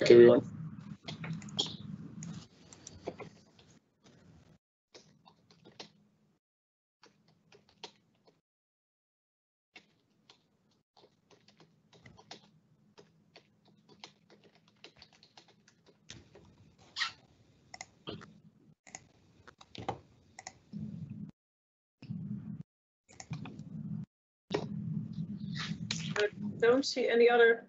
everyone. I don't see any other.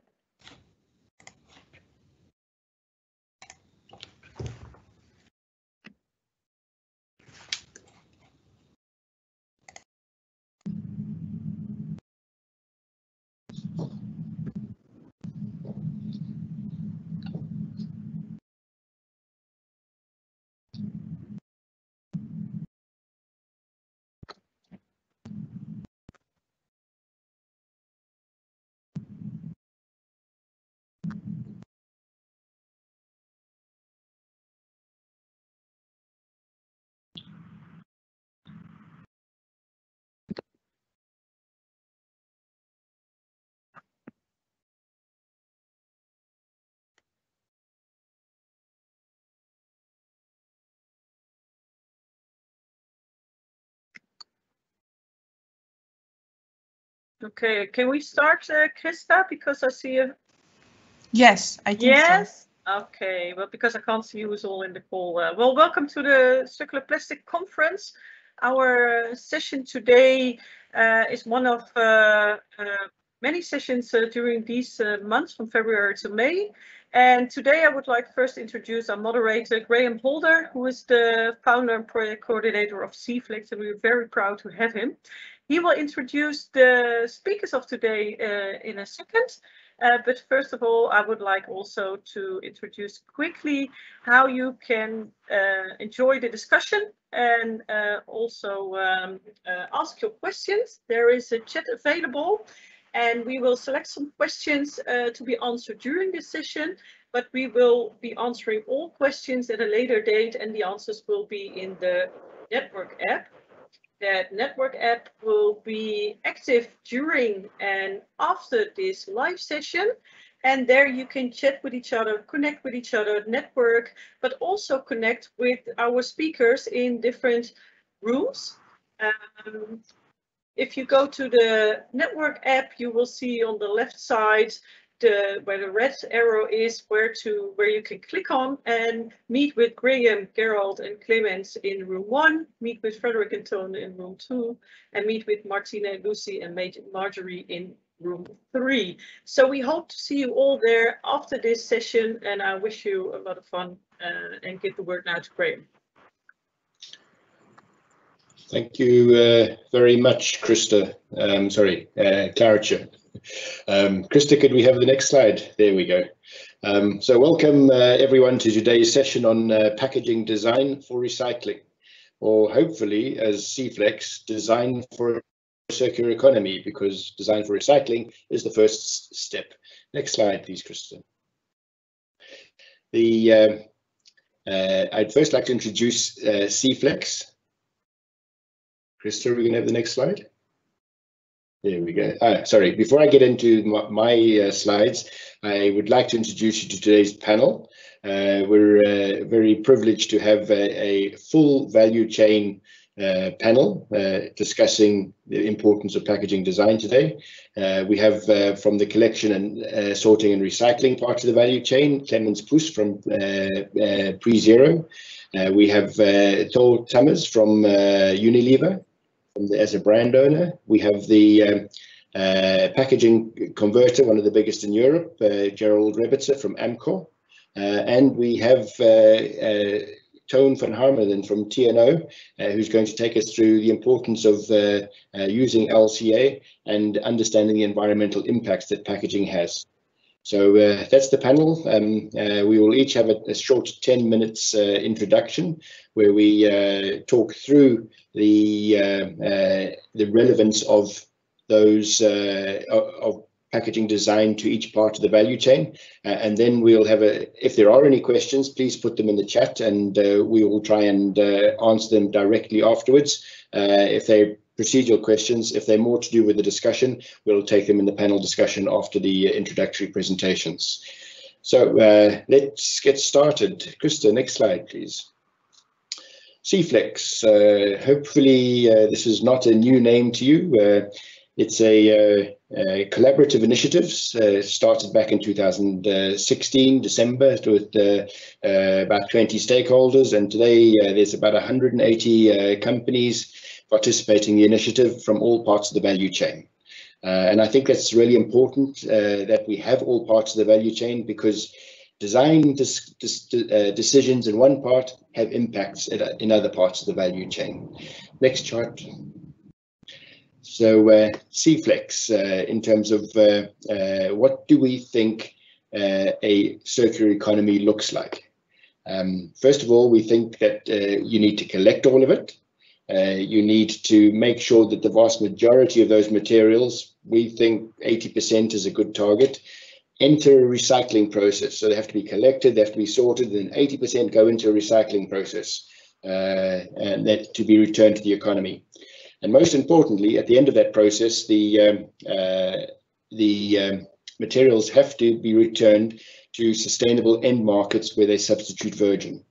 Okay, can we start, Krista? Because I see a. Yes, I think yes. So. Okay, well, because I can't see who's all in the call. Well, welcome to the Circular Plastic Conference. Our session today is one of many sessions during these months from February to May. And today I would like first to introduce our moderator, Graham Holder, who is the founder and project coordinator of CFlex, and we're very proud to have him. He will introduce the speakers of today in a second. But first of all, I would like also to introduce quickly how you can enjoy the discussion and also ask your questions. There is a chat available, and we will select some questions to be answered during this session, but we will be answering all questions at a later date, and the answers will be in the network app. That network app will be active during and after this live session. And there you can chat with each other, connect with each other, network, but also connect with our speakers in different rooms. If you go to the network app, you will see on the left side where the red arrow is, where you can click on and meet with Graham, Gerald, and Clemens in room 1, meet with Frederick and Tone in room 2, and meet with Martina, Lucy, and Marjorie in room 3. So we hope to see you all there after this session, and I wish you a lot of fun and give the word now to Graham. Thank you very much, Krista. Claricia. Krista, could we have the next slide? There we go. So welcome everyone to today's session on packaging design for recycling, or hopefully as CFlex, design for a circular economy, because design for recycling is the first step. Next slide, please, Krista. I'd first like to introduce CFlex. Krista, we're going to have the next slide. There we go. Sorry, before I get into my slides, I would like to introduce you to today's panel. We're very privileged to have a full value chain panel discussing the importance of packaging design today. We have from the collection and sorting and recycling part of the value chain, Clemens Puss from PreZero. We have Thor Tammers from Unilever, as a brand owner. We have the packaging converter, one of the biggest in Europe, Gerald from Amcor. And we have Tone van Harmelen from TNO, who's going to take us through the importance of using LCA and understanding the environmental impacts that packaging has. So that's the panel. We will each have a short 10 minutes introduction where we talk through the relevance of those of packaging design to each part of the value chain, and then we'll have if there are any questions, please put them in the chat, and we will try and answer them directly afterwards. If they're procedural questions, if they're more to do with the discussion, we'll take them in the panel discussion after the introductory presentations. So let's get started. Krista, next slide, please. C-Flex, hopefully this is not a new name to you. It's a collaborative initiative started back in 2016, December, with about 20 stakeholders, and today there's about 180 companies participating in the initiative from all parts of the value chain. And I think that's really important that we have all parts of the value chain, because design decisions in one part have impacts in other parts of the value chain. Next chart. So C-Flex, in terms of what do we think a circular economy looks like? First of all, we think that you need to collect all of it. You need to make sure that the vast majority of those materials, we think 80% is a good target, enter a recycling process. So they have to be collected, they have to be sorted, and 80% go into a recycling process and that to be returned to the economy. And most importantly, at the end of that process, the materials have to be returned to sustainable end markets where they substitute virgin.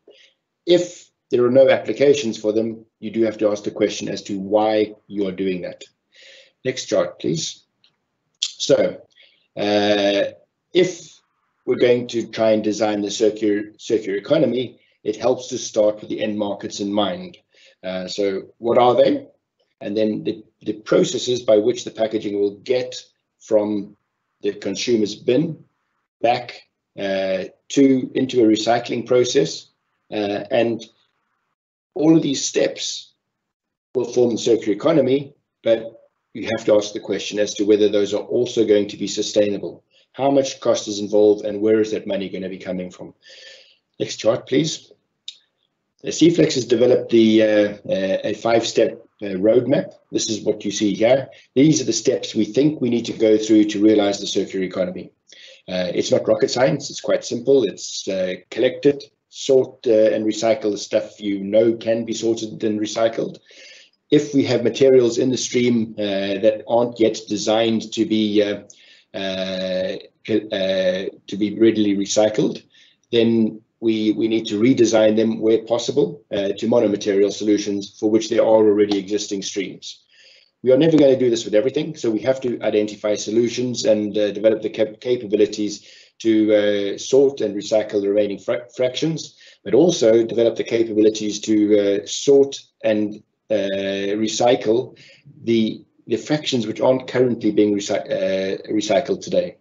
If there are no applications for them, you do have to ask the question as to why you are doing that. Next chart, please. So if we're going to try and design the circular economy, it helps to start with the end markets in mind. So what are they? And then the processes by which the packaging will get from the consumer's bin back into a recycling process. And all of these steps will form the circular economy, but you have to ask the question as to whether those are also going to be sustainable. How much cost is involved, and where is that money going to be coming from? Next chart, please. C-Flex has developed a 5-step roadmap. This is what you see here. These are the steps we think we need to go through to realize the circular economy. It's not rocket science. It's quite simple. It's collect it, sort and recycle the stuff you know can be sorted and recycled. If we have materials in the stream that aren't yet designed to be readily recycled, then we need to redesign them where possible to monomaterial solutions for which there are already existing streams. We are never going to do this with everything, so we have to identify solutions and develop the capabilities to sort and recycle the remaining fractions, but also develop the capabilities to sort and recycle the fractions which aren't currently being recycled today.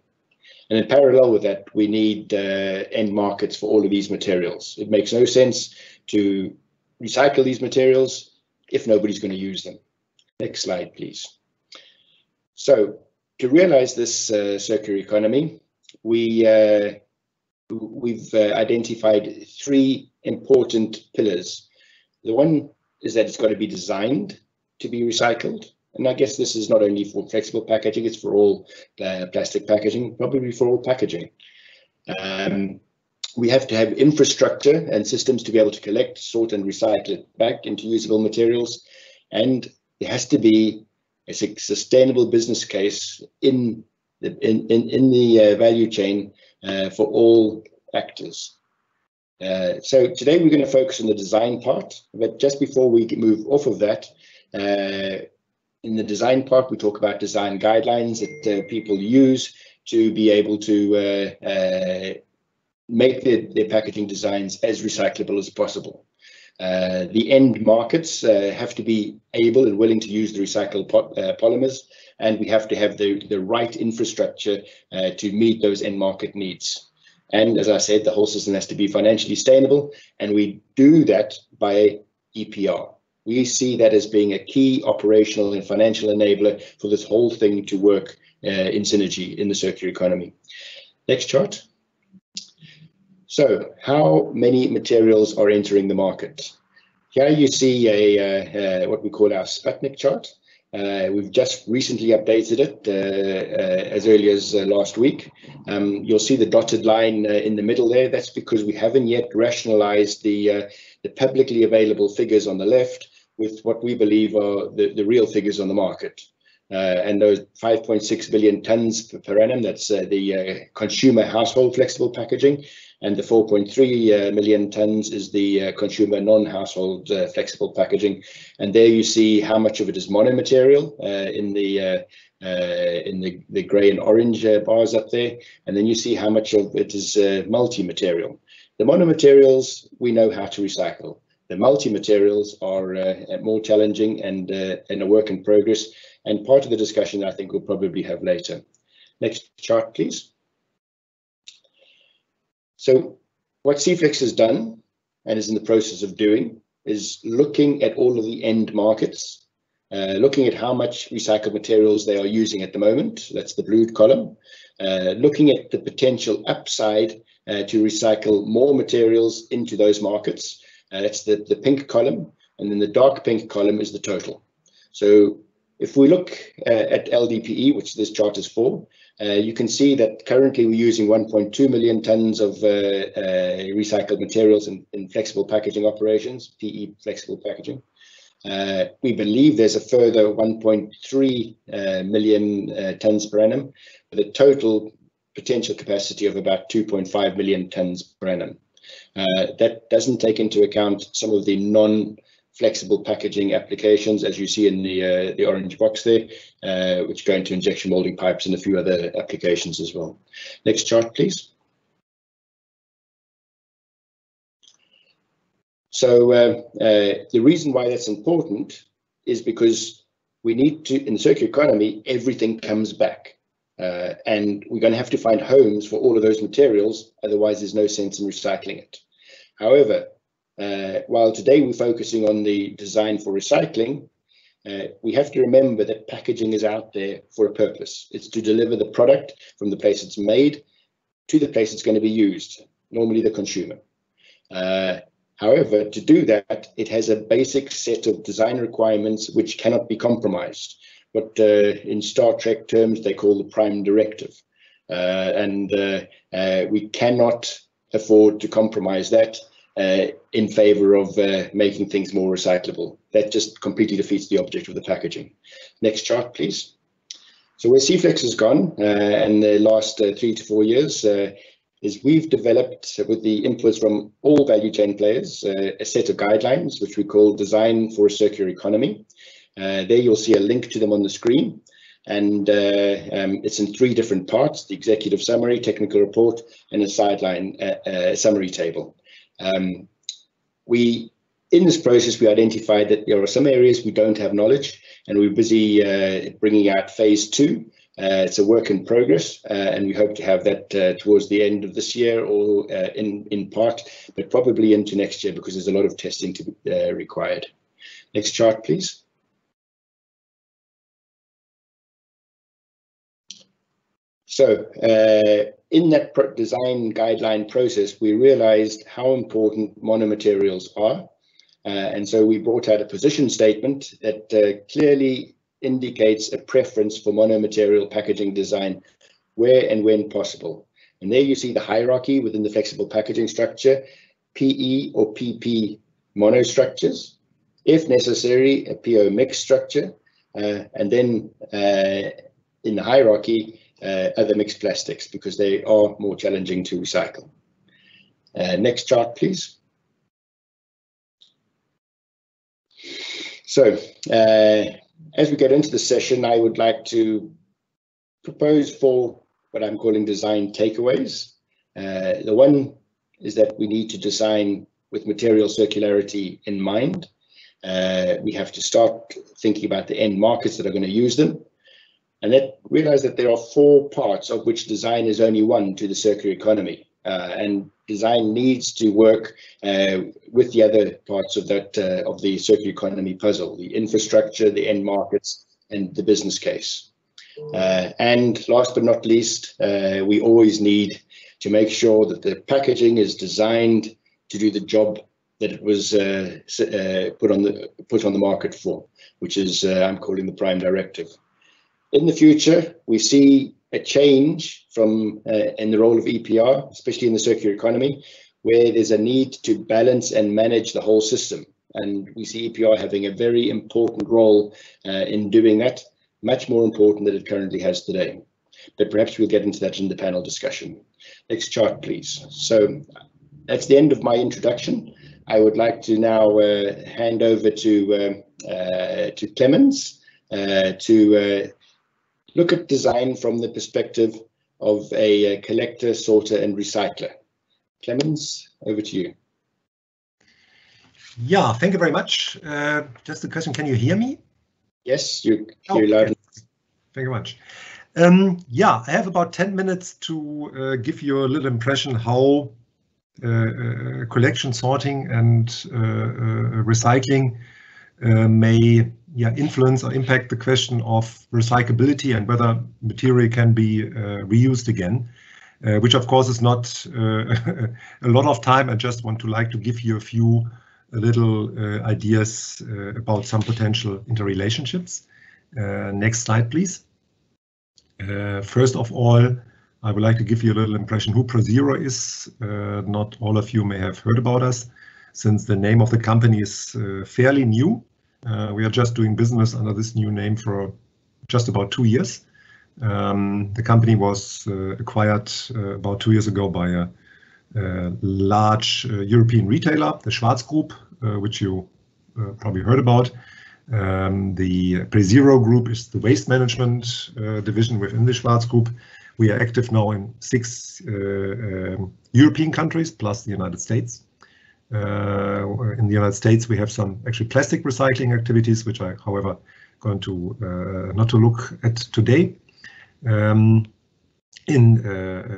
And in parallel with that, we need end markets for all of these materials. It makes no sense to recycle these materials if nobody's going to use them. Next slide, please. So to realize this circular economy, we've identified 3 important pillars. The one is that it's got to be designed to be recycled. And I guess this is not only for flexible packaging, it's for all plastic packaging, probably for all packaging. We have to have infrastructure and systems to be able to collect, sort and recycle it back into usable materials. And there has to be a sustainable business case in the value chain for all actors. So today we're going to focus on the design part, but just before we move off of that, in the design part, we talk about design guidelines that people use to be able to make their packaging designs as recyclable as possible. The end markets have to be able and willing to use the recycled polymers, and we have to have the right infrastructure to meet those end market needs. And as I said, the whole system has to be financially sustainable, and we do that by EPR. We see that as being a key operational and financial enabler for this whole thing to work in synergy in the circular economy. Next chart. So how many materials are entering the market? Here you see what we call our Sputnik chart. We've just recently updated it as early as last week. You'll see the dotted line in the middle there. That's because we haven't yet rationalized the publicly available figures on the left with what we believe are the real figures on the market. and those 5.6 billion tons per annum, that's the consumer household flexible packaging, and the 4.3 million tons is the consumer non-household flexible packaging. And there you see how much of it is monomaterial in the grey and orange bars up there, and then you see how much of it is multi-material. The monomaterials we know how to recycle. The multi-materials are more challenging and a work in progress, and part of the discussion I think we'll probably have later. Next chart, please. So what Cflex has done and is in the process of doing is looking at all of the end markets, looking at how much recycled materials they are using at the moment. That's the blue column. Looking at the potential upside to recycle more materials into those markets. That's the pink column, and then the dark pink column is the total. So if we look at LDPE, which this chart is for, you can see that currently we're using 1.2 million tons of recycled materials in flexible packaging operations, PE flexible packaging. We believe there's a further 1.3 million tons per annum, with a total potential capacity of about 2.5 million tons per annum. That doesn't take into account some of the non-flexible packaging applications, as you see in the orange box there, which go into injection molding pipes and a few other applications as well. Next chart, please. So the reason why that's important is because we need to, in the circular economy, everything comes back. And we're going to have to find homes for all of those materials, otherwise there's no sense in recycling it. However, while today we're focusing on the design for recycling, we have to remember that packaging is out there for a purpose. It's to deliver the product from the place it's made to the place it's going to be used, normally the consumer. However, to do that, it has a basic set of design requirements which cannot be compromised. What in Star Trek terms they call the prime directive, and we cannot afford to compromise that in favor of making things more recyclable. That just completely defeats the object of the packaging. Next chart, please. So where Cflex has gone in the last 3 to 4 years is we've developed, with the inputs from all value chain players, a set of guidelines which we call Design for a Circular Economy. There you'll see a link to them on the screen, and it's in 3 different parts: the executive summary, technical report, and a sideline summary table. In this process, we identified that there are some areas we don't have knowledge, and we're busy bringing out phase 2. It's a work in progress, and we hope to have that towards the end of this year, or in part, but probably into next year, because there's a lot of testing to be required. Next chart, please. So in that design guideline process, we realized how important monomaterials are. And so we brought out a position statement that clearly indicates a preference for monomaterial packaging design where and when possible. And there you see the hierarchy within the flexible packaging structure: PE or PP monostructures, if necessary, a PO mixed structure, and then in the hierarchy, other mixed plastics, because they are more challenging to recycle. Next chart, please. So as we get into the session, I would like to propose 4 what I'm calling design takeaways. The one is that we need to design with material circularity in mind. We have to start thinking about the end markets that are going to use them, and then realize that there are 4 parts, of which design is only one, to the circular economy. And design needs to work with the other parts of that of the circular economy puzzle: the infrastructure, the end markets, and the business case. And last but not least, we always need to make sure that the packaging is designed to do the job that it was put on the market for, which is I'm calling the prime directive. In the future, we see a change from in the role of EPR, especially in the circular economy, where there's a need to balance and manage the whole system. And we see EPR having a very important role in doing that. much more important than it currently has today. But perhaps we'll get into that in the panel discussion. Next chart, please. So that's the end of my introduction. I would like to now hand over to Clemens to look at design from the perspective of a collector, sorter, and recycler. Clemens, over to you. Yeah, thank you very much. Just a question, can you hear me? Yes, you hear loud. Thank you much. Yeah, I have about 10 minutes to give you a little impression how collection, sorting, and recycling may influence or impact the question of recyclability and whether material can be reused again, which of course is not a lot of time. I just want to give you a few little ideas about some potential interrelationships. Next slide, please. First of all, I would like to give you a little impression who PreZero is. Not all of you may have heard about us, since the name of the company is fairly new. We are just doing business under this new name for just about 2 years. The company was acquired about 2 years ago by a large European retailer, the Schwarz Group, which you probably heard about. The PreZero Group is the waste management division within the Schwarz Group. We are active now in 6 European countries plus the United States. In the United States, we have some actually plastic recycling activities, which I, however, going to not to look at today. In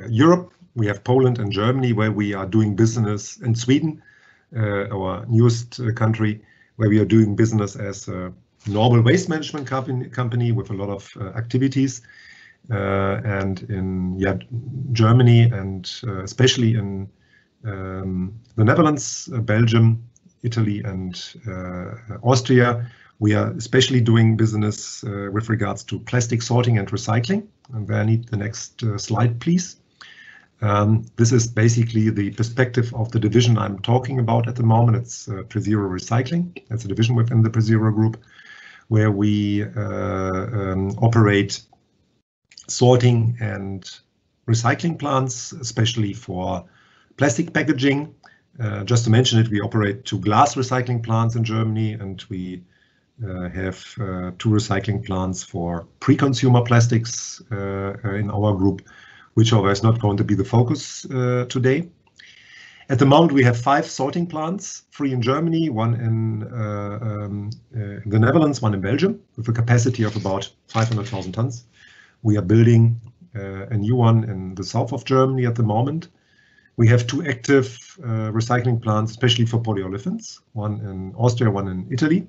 Europe, we have Poland and Germany, where we are doing business, in Sweden, our newest country, where we are doing business as a normal waste management company with a lot of activities. And in Germany and especially in the Netherlands, Belgium, Italy, and Austria, we are especially doing business with regards to plastic sorting and recycling. And there I need the next slide, please. This is basically the perspective of the division I'm talking about at the moment. It's PreZero Recycling. That's a division within the PreZero Group, where we operate sorting and recycling plants, especially for plastic packaging. Just to mention it, we operate 2 glass recycling plants in Germany, and we have 2 recycling plants for pre-consumer plastics in our group, which however is not going to be the focus today. At the moment, we have 5 sorting plants, 3 in Germany, 1 in the Netherlands, 1 in Belgium, with a capacity of about 500,000 tons. We are building a new one in the south of Germany at the moment. We have 2 active recycling plants, especially for polyolefins, 1 in Austria, 1 in Italy.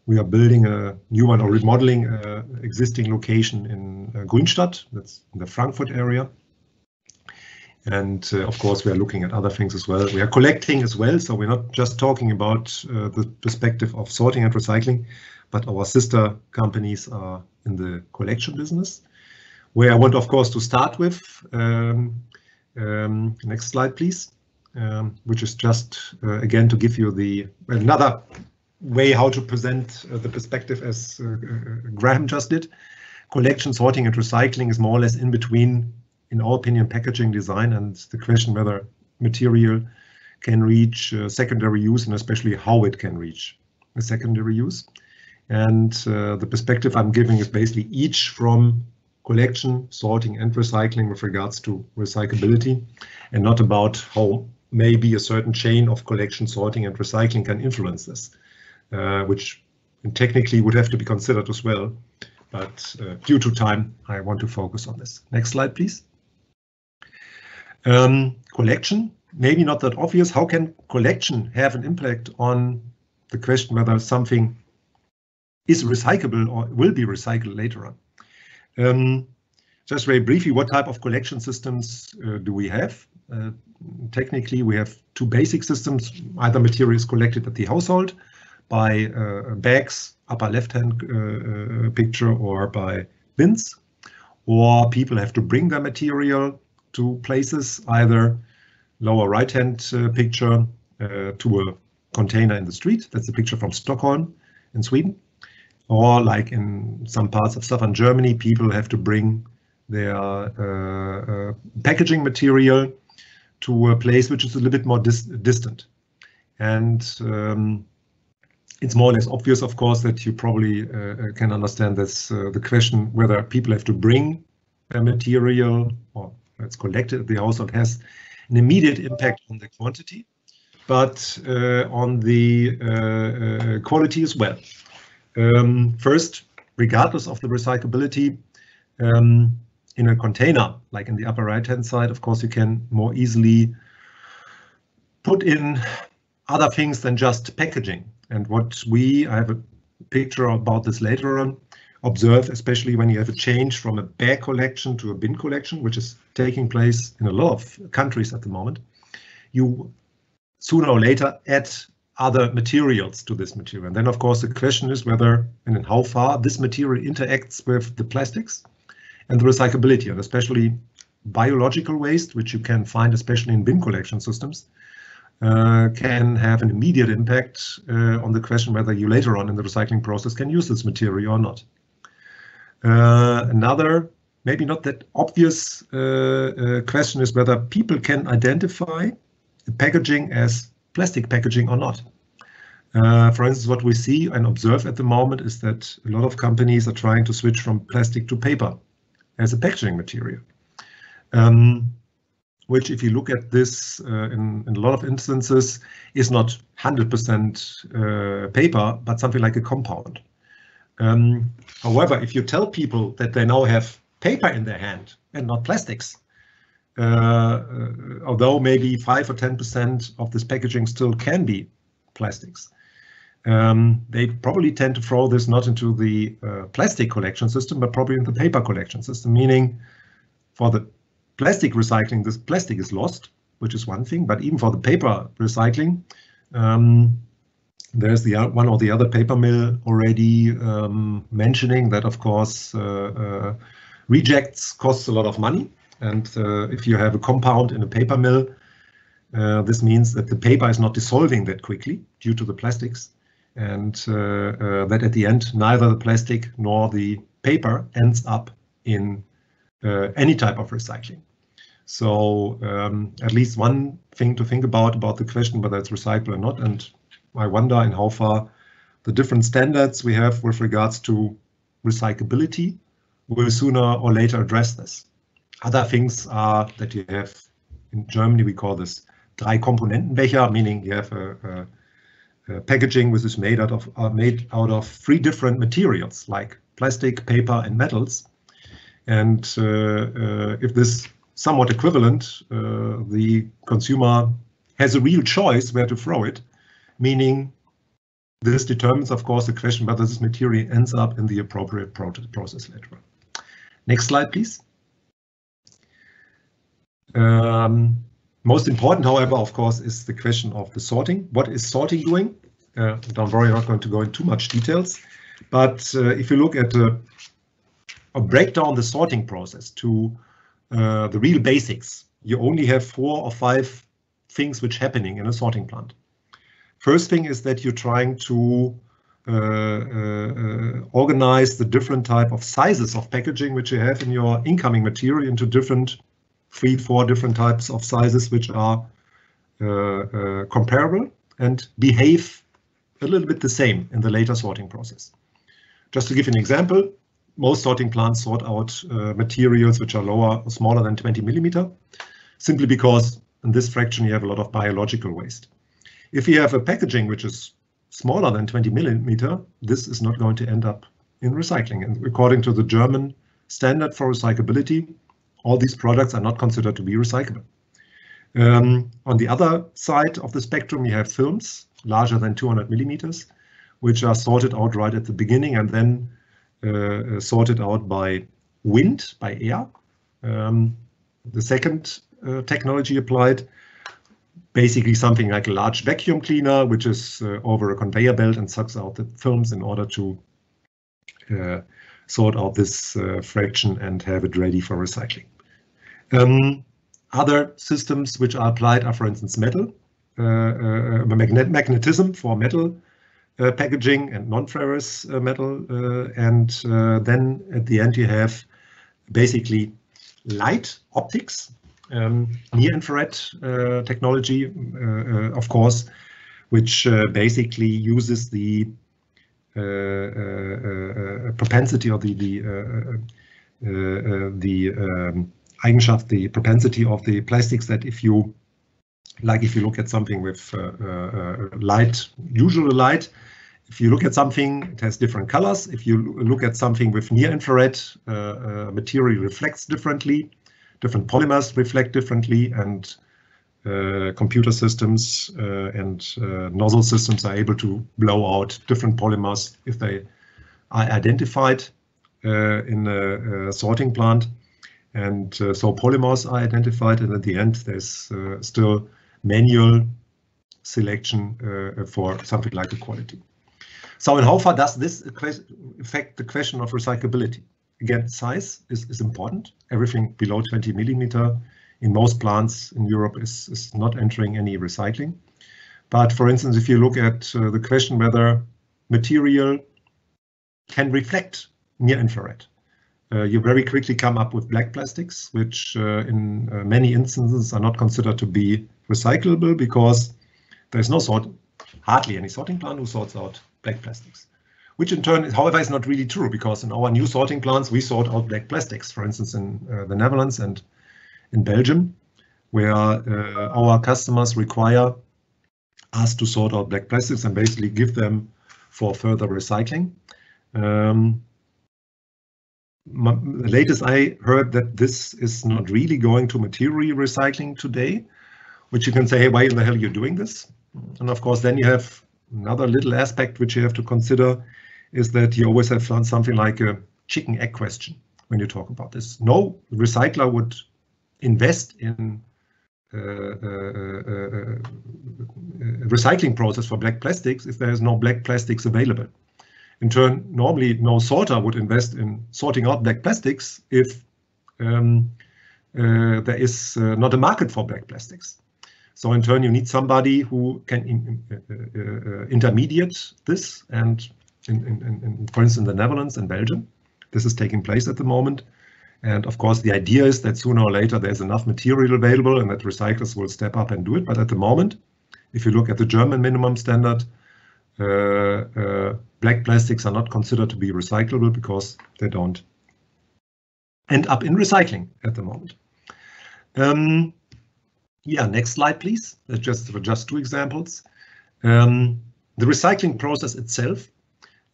We are building a new one or remodeling an existing location in Grünstadt, that's in the Frankfurt area. And of course, we are looking at other things as well. We are collecting as well, so we're not just talking about the perspective of sorting and recycling, but our sister companies are in the collection business, where I want, of course, to start with. Next slide, please, which is just, again, to give you another way how to present the perspective as Graham just did. Collection, sorting, and recycling is more or less in between, in our opinion, packaging design and the question whether material can reach secondary use, and especially how it can reach a secondary use. And the perspective I'm giving is basically each from collection, sorting, and recycling with regards to recyclability, and not about how maybe a certain chain of collection, sorting, and recycling can influence this, which technically would have to be considered as well. But due to time, I want to focus on this. Next slide, please. Collection, maybe not that obvious. How can collection have an impact on the question whether something is recyclable or will be recycled later on? Just very briefly, what type of collection systems do we have? Technically, we have 2 basic systems. Either material is collected at the household by bags, upper left-hand picture, or by bins, or people have to bring their material to places, either lower right-hand picture to a container in the street. That's a picture from Stockholm in Sweden. or like in some parts of southern Germany, people have to bring their packaging material to a place which is a little bit more distant. And it's more or less obvious, of course, that you probably can understand this, the question whether people have to bring a material or it's collected at the household has an immediate impact on the quantity, but on the quality as well. First, regardless of the recyclability, in a container, like in the upper right-hand side, of course, you can more easily put in other things than just packaging. And what I have a picture about this later on, observe, especially when you have a change from a bag collection to a bin collection, which is taking place in a lot of countries at the moment, you sooner or later add other materials to this material. And then, of course, the question is whether and in how far this material interacts with the plastics and the recyclability, and especially biological waste, which you can find especially in bin collection systems, can have an immediate impact on the question whether you later on in the recycling process can use this material or not. Another, maybe not that obvious question is whether people can identify the packaging as plastic packaging or not. For instance, what we see and observe at the moment is that a lot of companies are trying to switch from plastic to paper as a packaging material. Which, if you look at this in a lot of instances, is not 100% paper, but something like a compound. However, if you tell people that they now have paper in their hand and not plastics, although maybe 5 or 10% of this packaging still can be plastics, they probably tend to throw this not into the plastic collection system, but probably in the paper collection system, meaning for the plastic recycling, this plastic is lost, which is one thing, but even for the paper recycling, there's the one or the other paper mill already mentioning that, of course, rejects costs a lot of money. And if you have a compound in a paper mill, this means that the paper is not dissolving that quickly due to the plastics, and that at the end, neither the plastic nor the paper ends up in any type of recycling. So at least one thing to think about the question whether it's recyclable or not, and I wonder in how far the different standards we have with regards to recyclability will sooner or later address this. Other things are that you have, in Germany we call this Drei-Komponenten-Becher, meaning you have a packaging which is made out of 3 different materials like plastic, paper and metals. And if this somewhat equivalent, the consumer has a real choice where to throw it, meaning this determines, of course, the question whether this material ends up in the appropriate process later on. Next slide, please. Most important, however, of course, is the question of the sorting. What is sorting doing? Don't worry, I'm not going to go into too much details, but if you look at or break down the sorting process to the real basics, you only have 4 or 5 things which are happening in a sorting plant. First thing is that you're trying to organize the different type of sizes of packaging which you have in your incoming material into different 3-4 different types of sizes which are comparable and behave a little bit the same in the later sorting process. Just to give you an example, most sorting plants sort out materials which are smaller than 20 millimeter, simply because in this fraction you have a lot of biological waste. If you have a packaging which is smaller than 20 millimeter, this is not going to end up in recycling. And according to the German standard for recyclability, all these products are not considered to be recyclable. On the other side of the spectrum, you have films larger than 200 millimeters, which are sorted out right at the beginning and then sorted out by wind, by air. The second technology applied, basically something like a large vacuum cleaner, which is over a conveyor belt and sucks out the films in order to sort out this fraction and have it ready for recycling. Other systems which are applied are, for instance, metal, magnetism for metal packaging and non-ferrous metal, and then at the end you have basically light optics, near-infrared technology, of course, which basically uses the propensity or the Eigenschaft, the propensity of the plastics, that if you look at something with light, usual light, if you look at something, it has different colors. If you look at something with near-infrared, material reflects differently, different polymers reflect differently, and computer systems and nozzle systems are able to blow out different polymers if they are identified in a sorting plant. And so polymers are identified, and at the end there's still manual selection for something like the quality. So, and how far does this affect the question of recyclability? Again, size is important. Everything below 20 millimeter in most plants in Europe is not entering any recycling. But for instance, if you look at the question whether material can reflect near infrared, you very quickly come up with black plastics, which in many instances are not considered to be recyclable because there's no hardly any sorting plant who sorts out black plastics, which in turn, however, is not really true, because in our new sorting plants, we sort out black plastics, for instance, in the Netherlands and in Belgium, where our customers require us to sort out black plastics and basically give them for further recycling. The latest I heard that this is not really going to material recycling today, which you can say, hey, why in the hell are you doing this? And of course, then you have another little aspect which you have to consider, is that you always have something like a chicken egg question when you talk about this. No recycler would invest in a recycling process for black plastics if there is no black plastics available. In turn, normally no sorter would invest in sorting out black plastics if there is not a market for black plastics. So in turn, you need somebody who can intermediate this, and for instance, in the Netherlands and Belgium, this is taking place at the moment. And of course, the idea is that sooner or later there's enough material available and that recyclers will step up and do it. But at the moment, if you look at the German minimum standard, black plastics are not considered to be recyclable because they don't end up in recycling at the moment. Yeah, next slide, please. That's just two examples. The recycling process itself,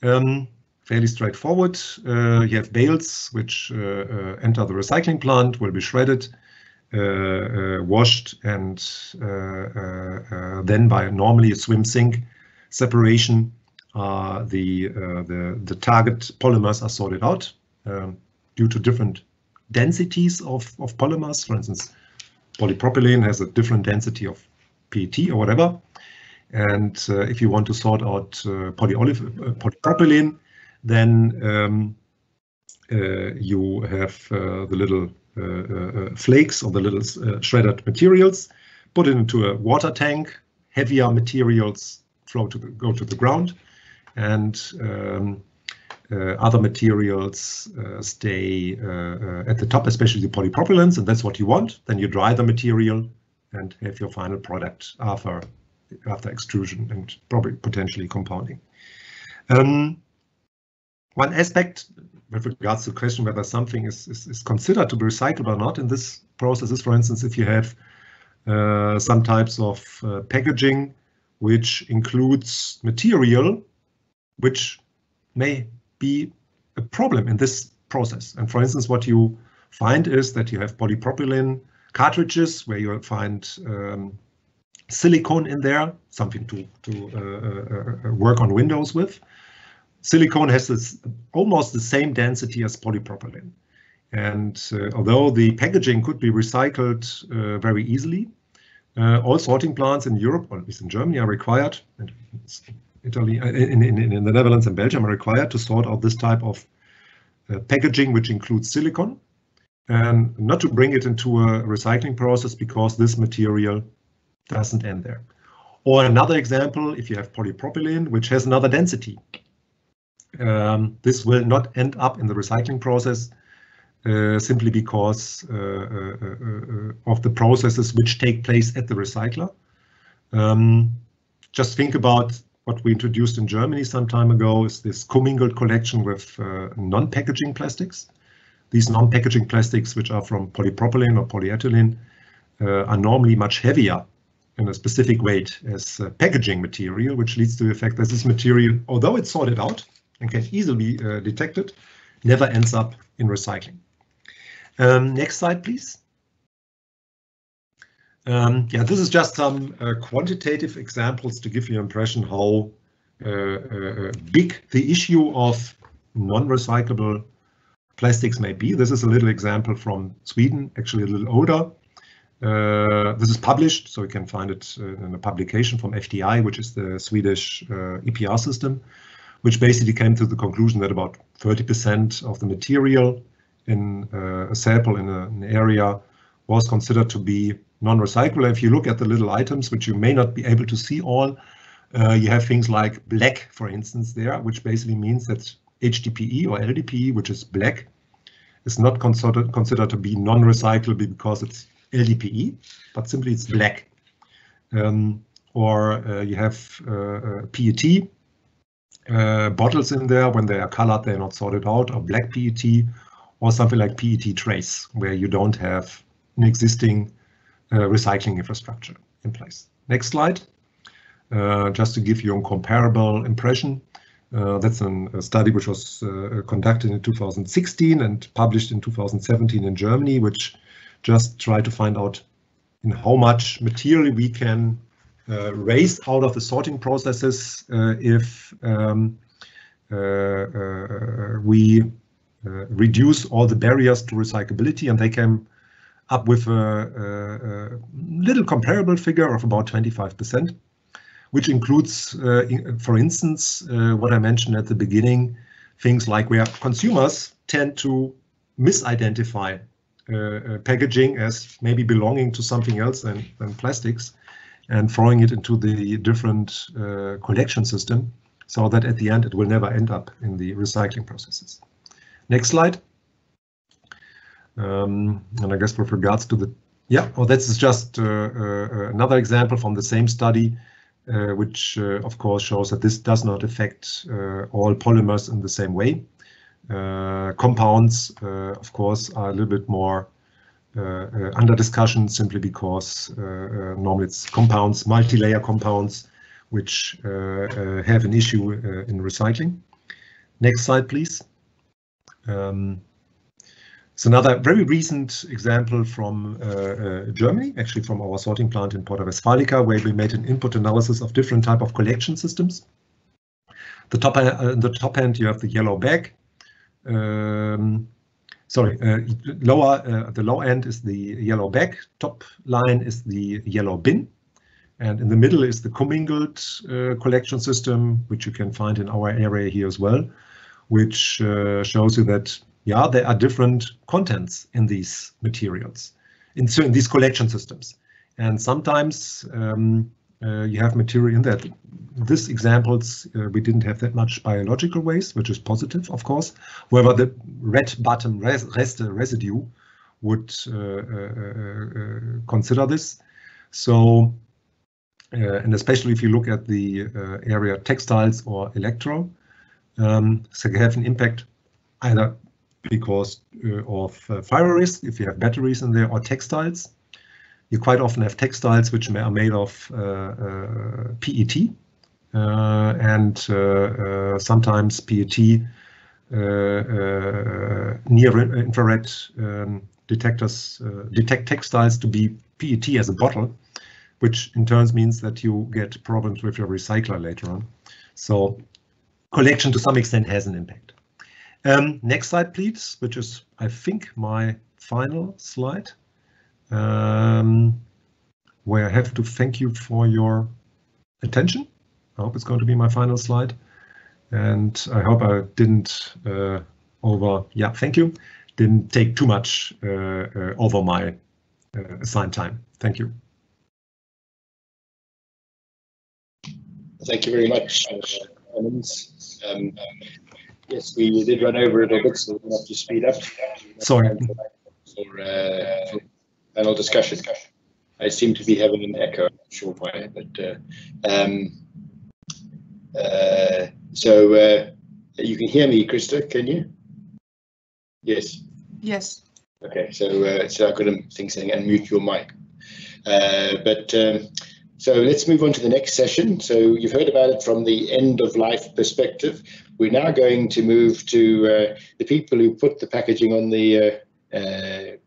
fairly straightforward. You have bales which enter the recycling plant, will be shredded, washed, and then by normally a swim sink separation, the target polymers are sorted out due to different densities of polymers. For instance, polypropylene has a different density of PET or whatever. And if you want to sort out polypropylene, then you have the little flakes or the little shredded materials, put it into a water tank. Heavier materials go to the ground, and other materials stay at the top, especially the polypropylenes, and that's what you want. Then you dry the material and have your final product after extrusion and probably potentially compounding. One aspect with regards to the question whether something is considered to be recycled or not in this process is, for instance, if you have some types of packaging which includes material which may be a problem in this process. And for instance, what you find is that you have polypropylene cartridges where you find silicone in there, something to work on windows with. Silicone has almost the same density as polypropylene. And although the packaging could be recycled very easily, all sorting plants in Europe, or at least in Germany, are required, and Italy, in the Netherlands and Belgium, are required to sort out this type of packaging, which includes silicone, and not to bring it into a recycling process because this material doesn't end there. Or another example, if you have polypropylene, which has another density. This will not end up in the recycling process simply because of the processes which take place at the recycler. Just think about what we introduced in Germany some time ago, is this commingled collection with non-packaging plastics. These non-packaging plastics, which are from polypropylene or polyethylene, are normally much heavier in a specific weight as packaging material, which leads to the effect that this material, although it's sorted out and can easily be detected, never ends up in recycling. Next slide, please. Yeah, this is just some quantitative examples to give you an impression how big the issue of non-recyclable plastics may be. This is a little example from Sweden, actually a little older. This is published, so you can find it in a publication from FDI, which is the Swedish EPR system, which basically came to the conclusion that about 30% of the material in a sample in an area was considered to be non-recyclable. If you look at the little items, which you may not be able to see all, you have things like black, for instance, there, which basically means that HDPE or LDPE, which is black, is not considered to be non-recyclable because it's LDPE, but simply it's black. Or you have PET bottles in there. When they are colored, they're not sorted out, or black PET, or something like PET trace, where you don't have an existing recycling infrastructure in place. Next slide. Just to give you a comparable impression, that's a study which was conducted in 2016 and published in 2017 in Germany, which just tried to find out in how much material we can raise out of the sorting processes if we reduce all the barriers to recyclability, and they came up with a little comparable figure of about 25%, which includes, for instance, what I mentioned at the beginning, things like where consumers tend to misidentify packaging as maybe belonging to something else than plastics, and throwing it into the different collection system, so that at the end it will never end up in the recycling processes. Next slide. And I guess with regards to the, this is just another example from the same study, which of course shows that this does not affect all polymers in the same way. Compounds, of course, are a little bit more under discussion, simply because normally it's compounds, multi-layer compounds, which have an issue in recycling. Next slide, please. It's another very recent example from Germany, actually from our sorting plant in Porta Westfalica, where we made an input analysis of different type of collection systems. The top end, you have the yellow bag. The low end is the yellow bag. Top line is the yellow bin, and in the middle is the commingled collection system, which you can find in our area here as well, which shows you that there are different contents in these materials, in these collection systems. And sometimes you have material in that. This examples, we didn't have that much biological waste, which is positive, of course. However, the red bottom residue would consider this. So, and especially if you look at the area textiles or electro, so you have an impact either because of fire risk, if you have batteries in there, or textiles. You quite often have textiles which are made of PET, and sometimes PET near infrared detectors detect textiles to be PET as a bottle, which in turn means that you get problems with your recycler later on. So collection to some extent has an impact. Next slide, please, which is, I think, my final slide, where I have to thank you for your attention. I hope it's going to be my final slide, and I hope I didn't thank you, didn't take too much over my assigned time. Thank you. Thank you very much, Clemens. Yes, we did run over a little bit, so we're going to have to speed up. Sorry. For panel discussion. I seem to be having an echo, I'm not sure why, but so you can hear me, Krista, can you? Yes. Yes. Okay, so I've got a thing saying unmute your mic. So let's move on to the next session. So you've heard about it from the end of life perspective. We're now going to move to the people who put the packaging on the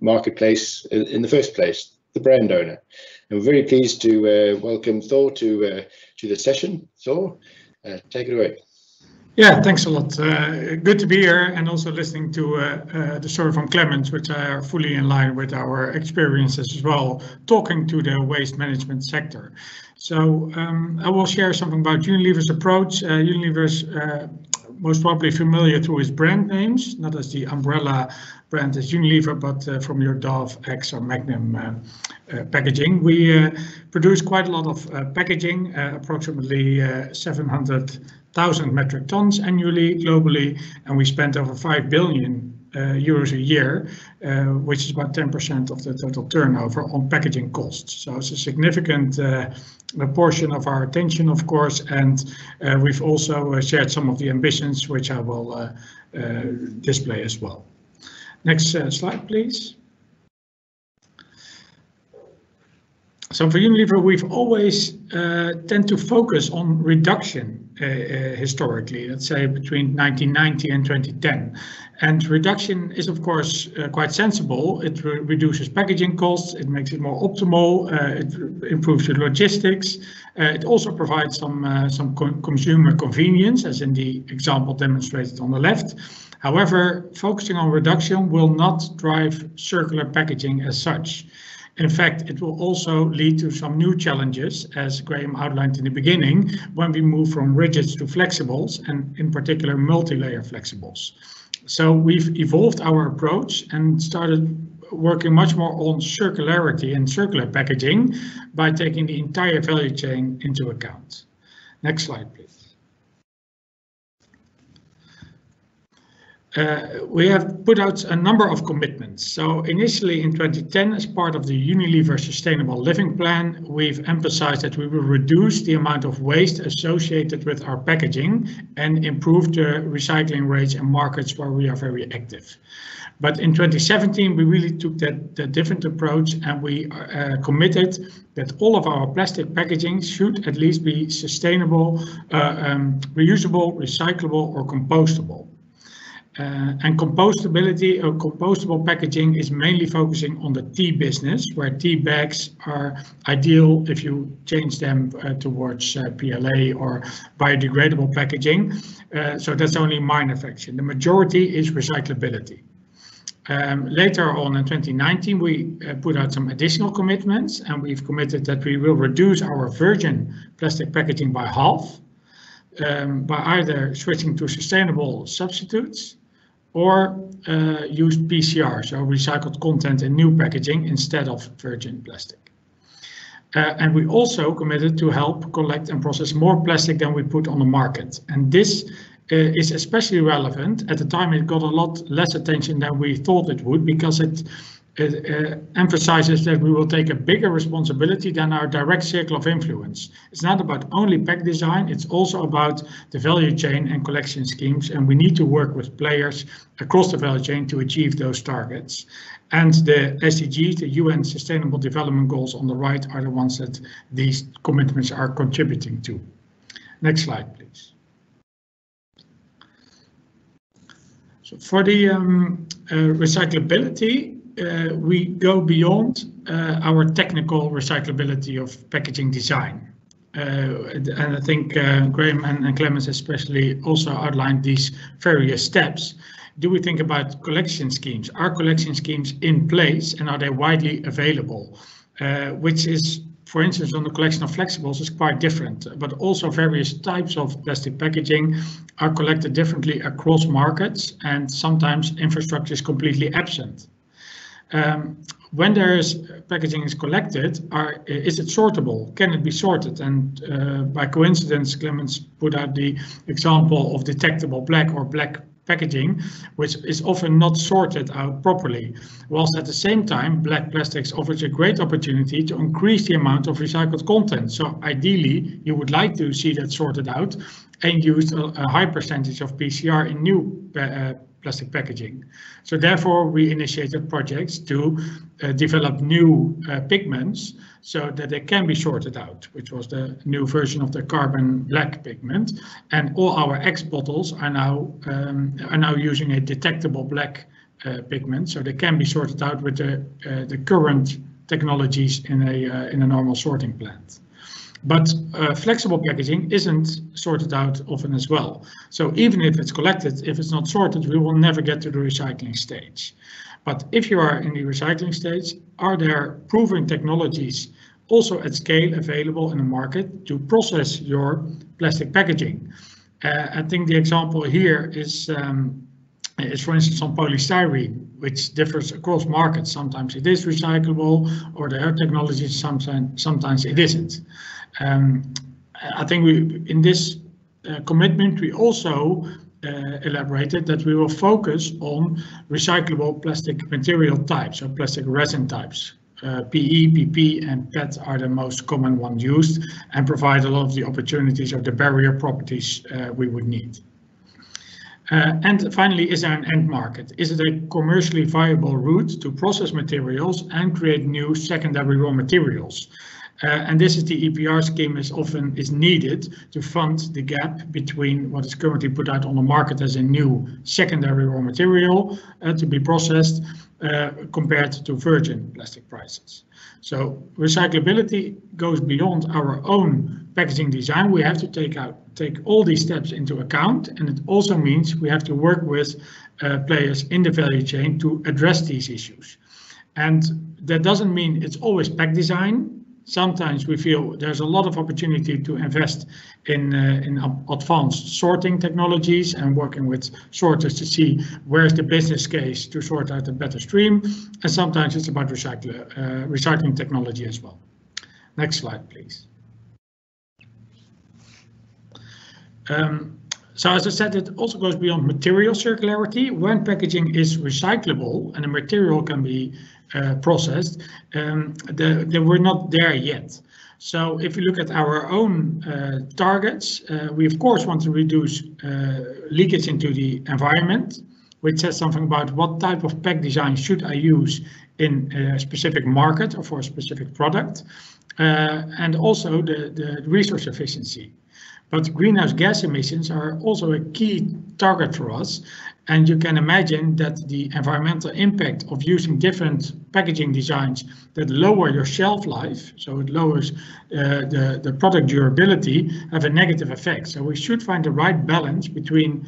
marketplace in the first place, the brand owner. And we're very pleased to welcome Thor to the session. Thor, take it away. Yeah, thanks a lot. Good to be here and also listening to the story from Clemens, which are fully in line with our experiences as well, talking to the waste management sector. So I will share something about Unilever's approach. Unilever's most probably familiar through its brand names, not as the umbrella brand as Unilever, but from your Dove, X or Magnum packaging. We produce quite a lot of packaging, approximately 700,000 metric tons annually globally, and we spend over 5 billion euros a year, which is about 10% of the total turnover on packaging costs. So it's a significant portion of our attention, of course, and we've also shared some of the ambitions, which I will display as well. Next slide, please. So for Unilever, we've always tend to focus on reduction historically, let's say between 1990 and 2010. And reduction is, of course, quite sensible. It reduces packaging costs, it makes it more optimal, it improves the logistics. It also provides some consumer convenience, as in the example demonstrated on the left. However, focusing on reduction will not drive circular packaging as such. In fact, it will also lead to some new challenges, as Graham outlined in the beginning, when we move from rigids to flexibles, and in particular multi-layer flexibles. So we've evolved our approach and started working much more on circularity and circular packaging by taking the entire value chain into account. Next slide, please. We have put out a number of commitments. So initially in 2010, as part of the Unilever Sustainable Living Plan, we've emphasized that we will reduce the amount of waste associated with our packaging and improve the recycling rates in markets where we are very active. But in 2017, we really took the different approach, and we committed that all of our plastic packaging should at least be sustainable, reusable, recyclable, or compostable. And compostability or compostable packaging is mainly focusing on the tea business, where tea bags are ideal if you change them towards PLA or biodegradable packaging. So that's only minor fraction. The majority is recyclability. Later on in 2019, we put out some additional commitments, and we've committed that we will reduce our virgin plastic packaging by half by either switching to sustainable substitutes or use PCR, so recycled content in new packaging instead of virgin plastic. And we also committed to help collect and process more plastic than we put on the market. And this is especially relevant. At the time, it got a lot less attention than we thought it would, because it emphasizes that we will take a bigger responsibility than our direct circle of influence. It's not about only pack design, it's also about the value chain and collection schemes, and we need to work with players across the value chain to achieve those targets. And the SDGs, the UN Sustainable Development Goals on the right, are the ones that these commitments are contributing to. Next slide, please. So for the recyclability, we go beyond our technical recyclability of packaging design. And I think Graham and Clemens especially also outlined these various steps. Do we think about collection schemes? Are collection schemes in place, and are they widely available? Which is, for instance, on the collection of flexibles is quite different, but also various types of plastic packaging are collected differently across markets, and sometimes infrastructure is completely absent. when packaging is collected, is it sortable? Can it be sorted? And by coincidence, Clemens put out the example of detectable black or black packaging, which is often not sorted out properly, whilst at the same time, black plastics offers a great opportunity to increase the amount of recycled content. So ideally, you would like to see that sorted out and use a high percentage of PCR in new plastic packaging. So therefore, we initiated projects to develop new pigments so that they can be sorted out, which was the new version of the carbon black pigment. And all our X bottles are now using a detectable black pigment, so they can be sorted out with the current technologies in a normal sorting plant. But flexible packaging isn't sorted out often as well. So even if it's collected, if it's not sorted, we will never get to the recycling stage. But if you are in the recycling stage, are there proven technologies also at scale available in the market to process your plastic packaging? I think the example here is for instance on polystyrene, which differs across markets. Sometimes it is recyclable, or there are technologies, sometimes it isn't. I think in this commitment, we also elaborated that we will focus on recyclable plastic material types, or plastic resin types. PE, PP, and PET are the most common ones used and provide a lot of the opportunities or the barrier properties we would need. And finally, is there an end market? Is it a commercially viable route to process materials and create new secondary raw materials? And this is the EPR scheme is needed to fund the gap between what is currently put out on the market as a new secondary raw material to be processed compared to virgin plastic prices. So recyclability goes beyond our own packaging design. We have to take all these steps into account, and it also means we have to work with players in the value chain to address these issues. And that doesn't mean it's always pack design. Sometimes we feel there's a lot of opportunity to invest in advanced sorting technologies and working with sorters to see where's the business case to sort out a better stream. And sometimes it's about recycling technology as well. Next slide, please. So as I said, it also goes beyond material circularity. When packaging is recyclable and the material can be processed, we're not there yet. So if you look at our own targets, we of course want to reduce leakage into the environment, which says something about what type of pack design should I use in a specific market or for a specific product, and also the resource efficiency. But greenhouse gas emissions are also a key target for us. And you can imagine that the environmental impact of using different packaging designs that lower your shelf life, so it lowers the product durability, have a negative effect. So we should find the right balance between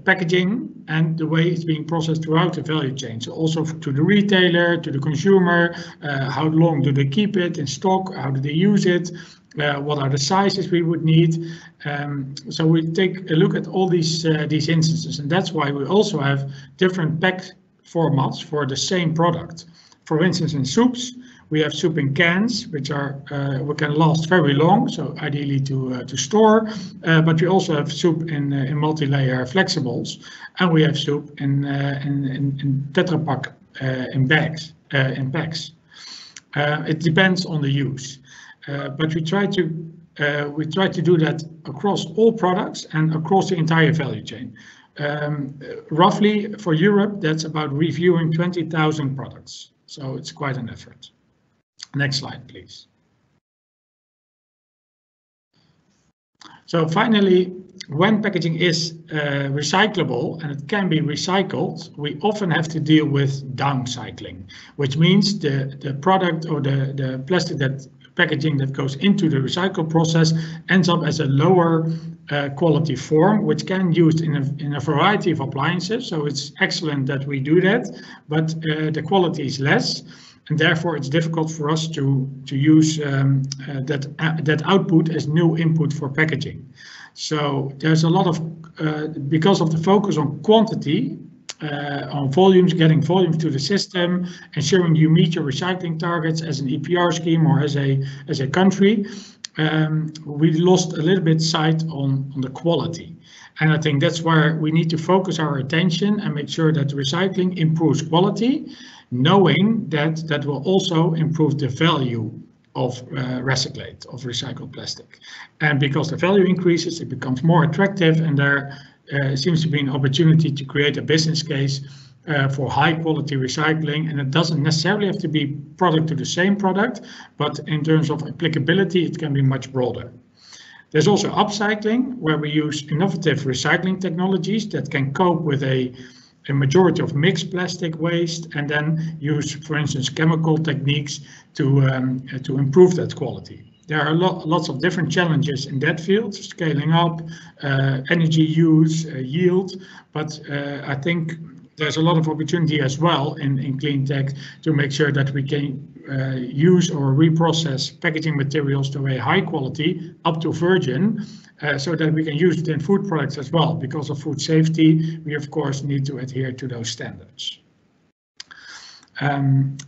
packaging and the way it's being processed throughout the value chain. So also to the retailer, to the consumer, how long do they keep it in stock, how do they use it? What are the sizes we would need? So we take a look at all these instances, and that's why we also have different pack formats for the same product. For instance, in soups, we have soup in cans, which can last very long, so ideally to store. But we also have soup in multi-layer flexibles, and we have soup in Tetra Pak in packs. It depends on the use. But we try to do that across all products and across the entire value chain. Roughly for Europe, that's about reviewing 20,000 products. So it's quite an effort. Next slide, please. So finally, when packaging is recyclable and it can be recycled, we often have to deal with downcycling, which means the product or the plastic packaging that goes into the recycle process ends up as a lower quality form, which can be used in a variety of appliances. So it's excellent that we do that, but the quality is less, and therefore it's difficult for us to use that output as new input for packaging. So there's a lot of, because of the focus on quantity, on volumes, getting volumes to the system, ensuring you meet your recycling targets as an EPR scheme or as a country. We lost a little bit sight on the quality. And I think that's where we need to focus our attention and make sure that recycling improves quality, knowing that that will also improve the value of recyclate, of recycled plastic. And because the value increases, it becomes more attractive, and there seems to be an opportunity to create a business case for high quality recycling. And it doesn't necessarily have to be product to the same product, but in terms of applicability, it can be much broader. There's also upcycling, where we use innovative recycling technologies that can cope with a majority of mixed plastic waste, and then use, for instance, chemical techniques to improve that quality. There are lots of different challenges in that field, scaling up, energy use, yield, but I think there's a lot of opportunity as well in clean tech to make sure that we can use or reprocess packaging materials to a high quality, up to virgin, so that we can use it in food products as well. Because of food safety, we of course need to adhere to those standards.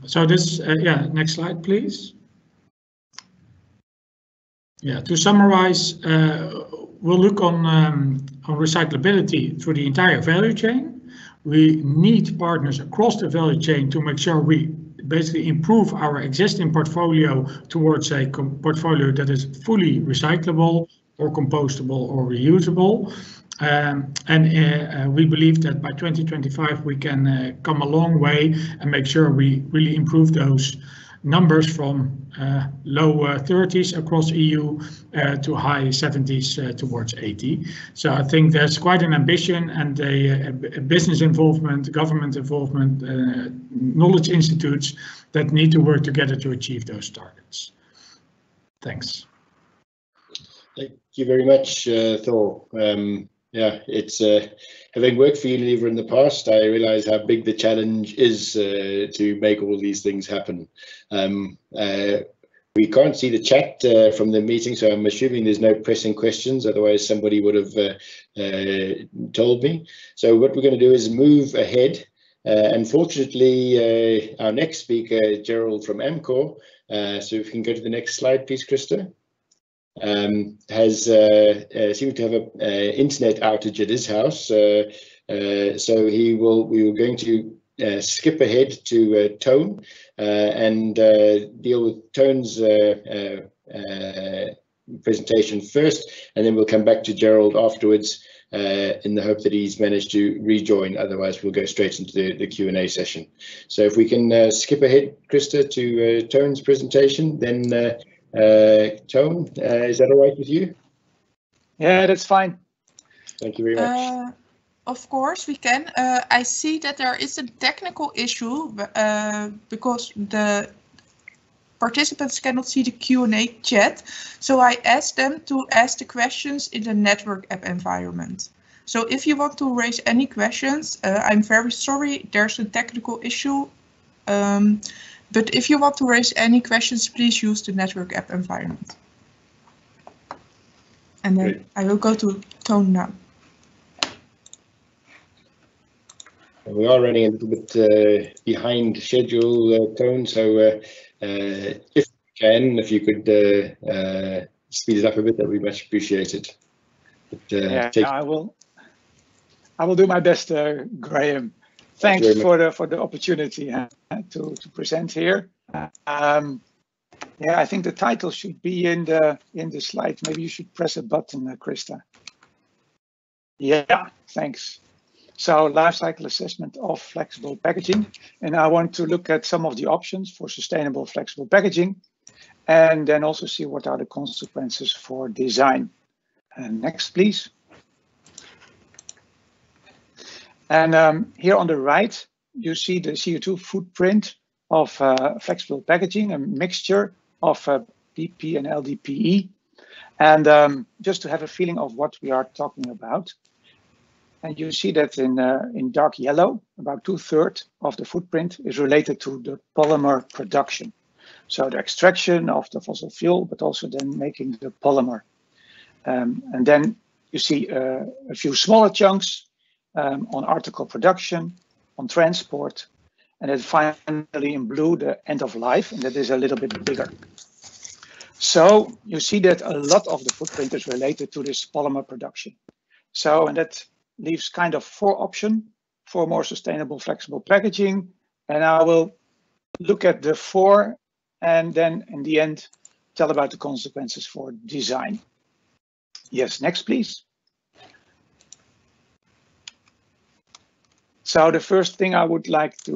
So this, next slide, please. Yeah, to summarize, we'll look on recyclability through the entire value chain. We need partners across the value chain to make sure we basically improve our existing portfolio towards a portfolio that is fully recyclable or compostable or reusable. We believe that by 2025 we can come a long way and make sure we really improve those numbers from low 30s across EU to high 70s towards 80. So I think there's quite an ambition and a business involvement, government involvement, knowledge institutes that need to work together to achieve those targets. Thanks. Thank you very much, Thor. Yeah, it's having worked for Unilever in the past, I realize how big the challenge is to make all these things happen. We can't see the chat from the meeting, so I'm assuming there's no pressing questions, otherwise somebody would have told me. So what we're going to do is move ahead. Unfortunately, our next speaker, Gerald from Amcor, so if we can go to the next slide, please, Krista. Has seemed to have an internet outage at his house, so we were going to skip ahead to Tone and deal with Tone's presentation first, and then we'll come back to Gerald afterwards in the hope that he's managed to rejoin. Otherwise, we'll go straight into the Q&A session. So if we can skip ahead, Krista, to Tone's presentation, then Tone, is that all right with you? Yeah, that's fine. Thank you very much. Of course, we can. I see that there is a technical issue because the participants cannot see the Q&A chat. So I asked them to ask the questions in the network app environment. So if you want to raise any questions, I'm very sorry, there's a technical issue. But if you want to raise any questions, please use the network app environment. And then Great. I will go to Tone now. We are running a little bit behind schedule, Tone, so if you can, if you could speed it up a bit, that would be much appreciated. But, yeah, I will do my best, Graham. Thanks for the opportunity to present here. Yeah, I think the title should be in the slide. Maybe you should press a button, Krista. Yeah, thanks. So, life cycle assessment of flexible packaging, and I want to look at some of the options for sustainable flexible packaging, and then also see what are the consequences for design. Next, please. And here on the right, you see the CO2 footprint of flexible packaging, a mixture of PP and LDPE. And just to have a feeling of what we are talking about. And you see that in dark yellow, about 2/3 of the footprint is related to the polymer production. So the extraction of the fossil fuel, but also then making the polymer. And then you see a few smaller chunks on article production, on transport, and then finally in blue, the end of life, and that is a little bit bigger. So you see that a lot of the footprint is related to this polymer production. So, and that leaves kind of 4 options for more sustainable, flexible packaging. And I will look at the 4 and then in the end, tell about the consequences for design. Yes, next, please. So the first thing I would like to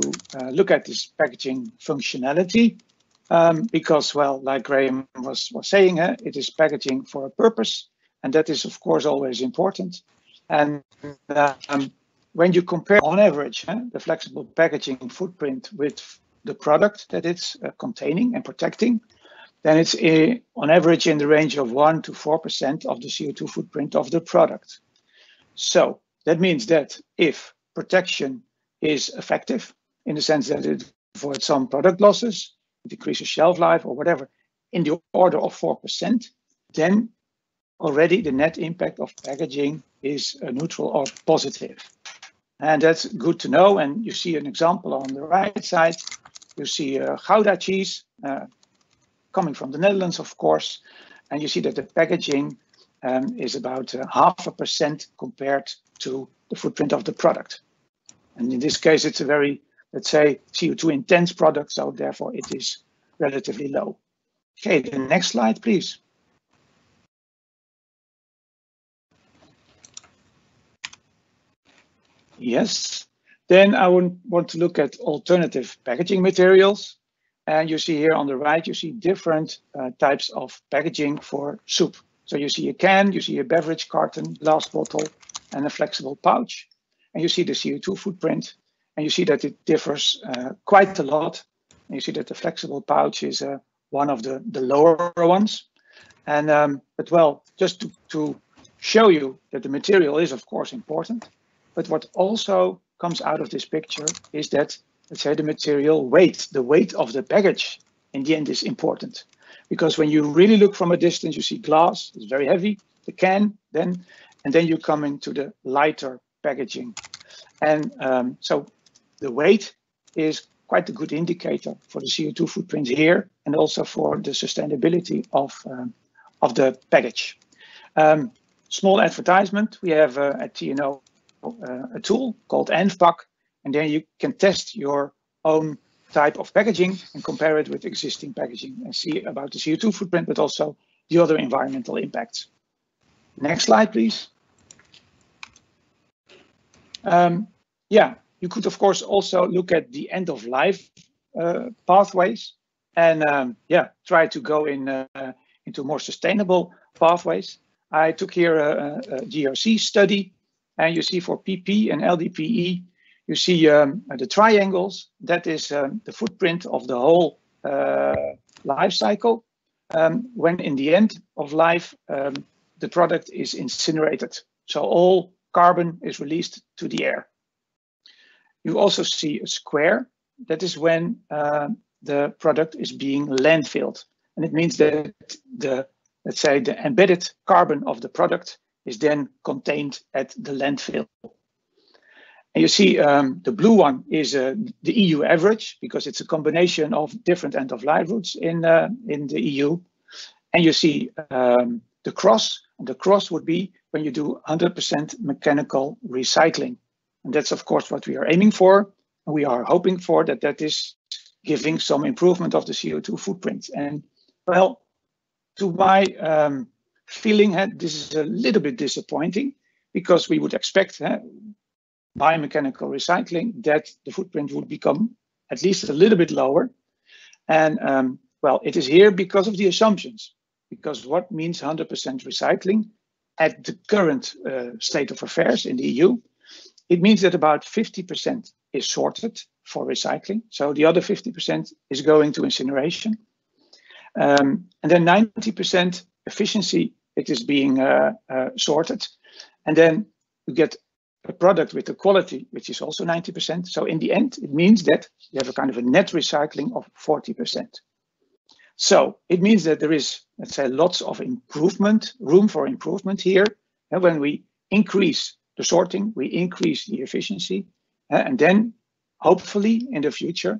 look at is packaging functionality, because, well, like Graham was saying, it is packaging for a purpose, and that is, of course, always important. And when you compare on average the flexible packaging footprint with the product that it's containing and protecting, then it's on average in the range of 1 to 4% of the CO2 footprint of the product. So that means that if protection is effective in the sense that it avoids some product losses, decreases shelf life or whatever, in the order of 4%, then already the net impact of packaging is neutral or positive. And that's good to know. And you see an example on the right side. You see Gouda cheese coming from the Netherlands, of course. And you see that the packaging is about 0.5% compared to the footprint of the product. And in this case, it's a very, let's say, CO2 intense product, so therefore it is relatively low. Okay, the next slide, please. Yes, then I would want to look at alternative packaging materials. And you see here on the right, you see different types of packaging for soup. So you see a can, you see a beverage carton, glass bottle, and a flexible pouch. And you see the CO2 footprint, and you see that it differs quite a lot. And you see that the flexible pouch is one of the lower ones. And but well, just to show you that the material is of course important, but what also comes out of this picture is that, let's say, the material weight, the weight of the package in the end is important. Because when you really look from a distance, you see glass, it's very heavy, the can, and then you come into the lighter packaging. And so the weight is quite a good indicator for the CO2 footprint here, and also for the sustainability of the package. Small advertisement, we have at TNO a tool called NVPAC, and then you can test your own type of packaging and compare it with existing packaging and see about the CO2 footprint, but also the other environmental impacts. Next slide, please. Yeah, you could of course also look at the end of life pathways and yeah, try to go into more sustainable pathways. I took here a GRC study, and you see for PP and LDPE, you see the triangles. That is the footprint of the whole life cycle. When in the end of life, the product is incinerated. So all carbon is released to the air. You also see a square. That is when the product is being landfilled. And it means that let's say the embedded carbon of the product is then contained at the landfill. And you see the blue one is the EU average, because it's a combination of different end-of-life routes in the EU. And you see the cross, and the cross would be when you do 100% mechanical recycling. And that's of course what we are aiming for. And we are hoping for that is giving some improvement of the CO2 footprint. And well, to my feeling, this is a little bit disappointing, because we would expect by mechanical recycling that the footprint would become at least a little bit lower. And well, it is here because of the assumptions, because what means 100% recycling at the current state of affairs in the EU? It means that about 50% is sorted for recycling. So the other 50% is going to incineration. And then 90% efficiency, it is being sorted. And then you get a product with a quality, which is also 90%. So in the end, it means that you have a kind of a net recycling of 40%. So it means that there is, let's say, lots of improvement, room for improvement here. And when we increase the sorting, we increase the efficiency, and then hopefully in the future,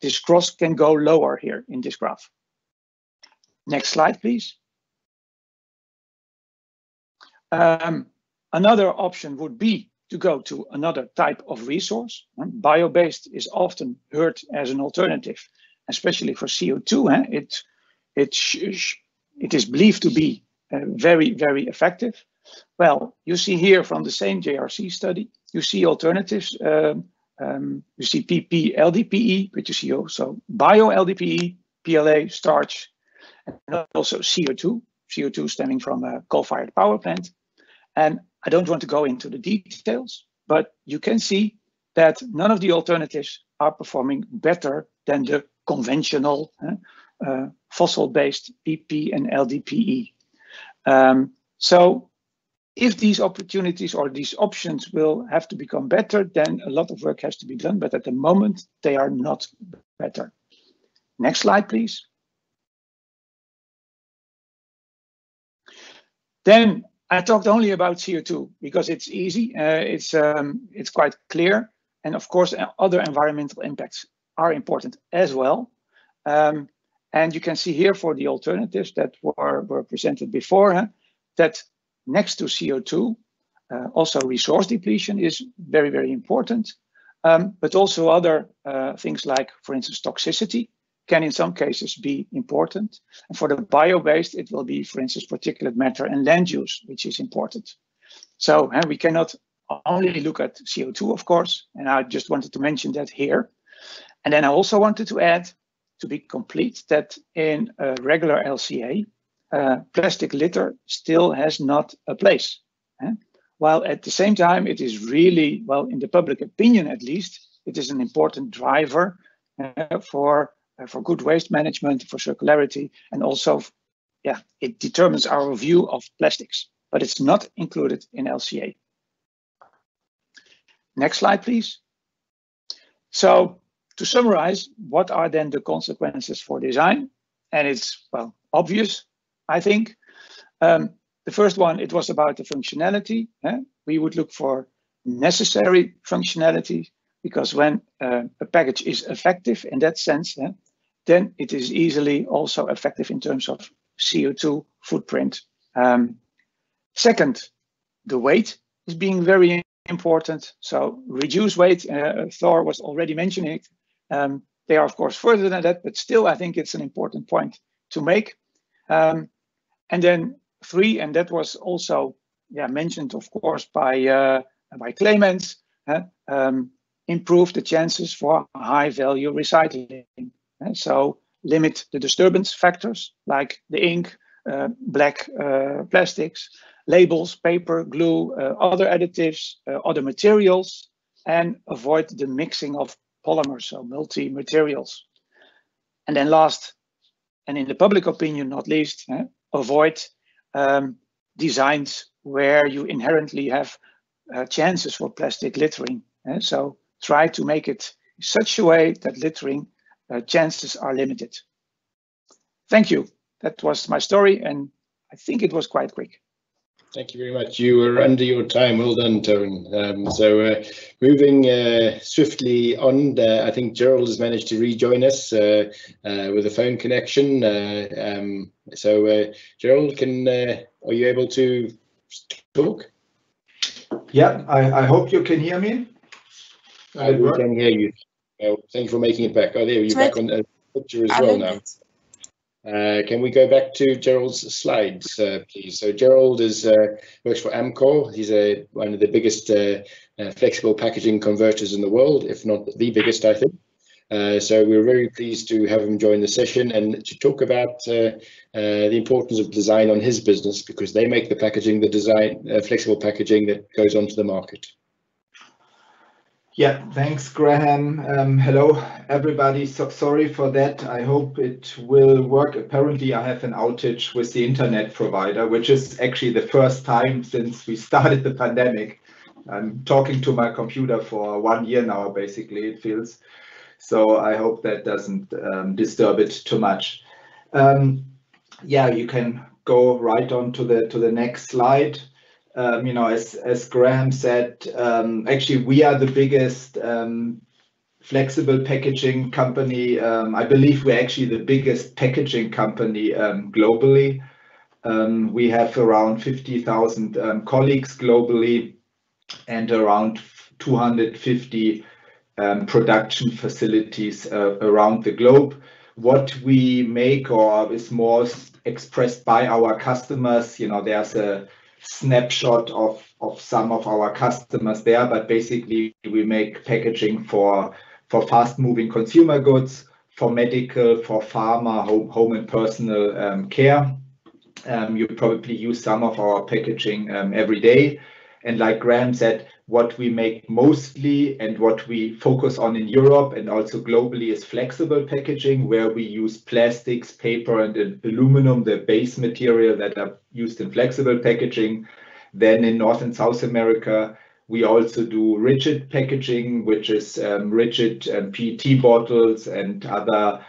this cross can go lower here in this graph. Next slide, please. Another option would be to go to another type of resource. Bio-based is often heard as an alternative, especially for CO2. It is believed to be very, very effective. Well, you see here from the same JRC study, you see alternatives. You see PP, LDPE, but you see also bio-LDPE, PLA, starch, and also CO2 stemming from a coal-fired power plant. And I don't want to go into the details, but you can see that none of the alternatives are performing better than the conventional fossil-based PP and LDPE. So if these opportunities or these options will have to become better, then a lot of work has to be done, but at the moment they are not better. Next slide, please. Then I talked only about CO2 because it's easy, it's quite clear, and of course other environmental impacts are important as well. And you can see here for the alternatives that were presented before, that next to CO2, also resource depletion is very, very important, but also other things like, for instance, toxicity can in some cases be important. And for the bio-based, it will be, for instance, particulate matter and land use, which is important. So we cannot only look at CO2, of course, and I just wanted to mention that here. And then I also wanted to add, to be complete, that in a regular LCA, plastic litter still has not a place. While at the same time, it is really, well, in the public opinion at least, it is an important driver for good waste management, for circularity, and also, it determines our view of plastics, but it's not included in LCA. Next slide, please. So to summarize, what are then the consequences for design? And it's, well, obvious, I think. The first one, it was about the functionality. We would look for necessary functionality, because when a package is effective in that sense, then it is easily also effective in terms of CO2 footprint. Second, the weight is being very important. So reduce weight, Thor was already mentioning it. They are of course further than that, but still I think it's an important point to make. And then 3, and that was also mentioned of course by claimants, improve the chances for high value recycling. So limit the disturbance factors like the ink, black plastics, labels, paper, glue, other additives, other materials, and avoid the mixing of polymers, so multi-materials. And then last, and in the public opinion not least, avoid designs where you inherently have chances for plastic littering. So try to make it in such a way that littering chances are limited. Thank you. That was my story, and I think it was quite quick. Thank you very much. You were under your time. Well done, Tone. Moving swiftly on, I think Gerald has managed to rejoin us with a phone connection. Gerald, are you able to talk? Yeah, I hope you can hear me. We can hear you. Thank you for making it back. Oh, there you're back on the picture as well now. Can we go back to Gerald's slides, please? So Gerald works for Amcor. He's one of the biggest flexible packaging converters in the world, if not the biggest, I think. So we're very pleased to have him join the session and to talk about the importance of design on his business, because they make the packaging, the design, flexible packaging that goes onto the market. Yeah, thanks, Graham. Hello, everybody. So sorry for that. I hope it will work. Apparently, I have an outage with the internet provider, which is actually the first time since we started the pandemic. I'm talking to my computer for 1 year now, basically, it feels. So I hope that doesn't disturb it too much. Yeah, you can go right on to the next slide. As Graham said, actually we are the biggest flexible packaging company. I believe we're actually the biggest packaging company globally. We have around 50,000 colleagues globally and around 250 production facilities around the globe. What we make or is more expressed by our customers, there's a snapshot of some of our customers there, but basically we make packaging for fast-moving consumer goods, for medical, for pharma, home and personal care. You probably use some of our packaging every day. And like Graham said, what we make mostly and what we focus on in Europe and also globally is flexible packaging, where we use plastics, paper, and aluminum, the base material that are used in flexible packaging. Then in North and South America, we also do rigid packaging, which is rigid PET bottles and other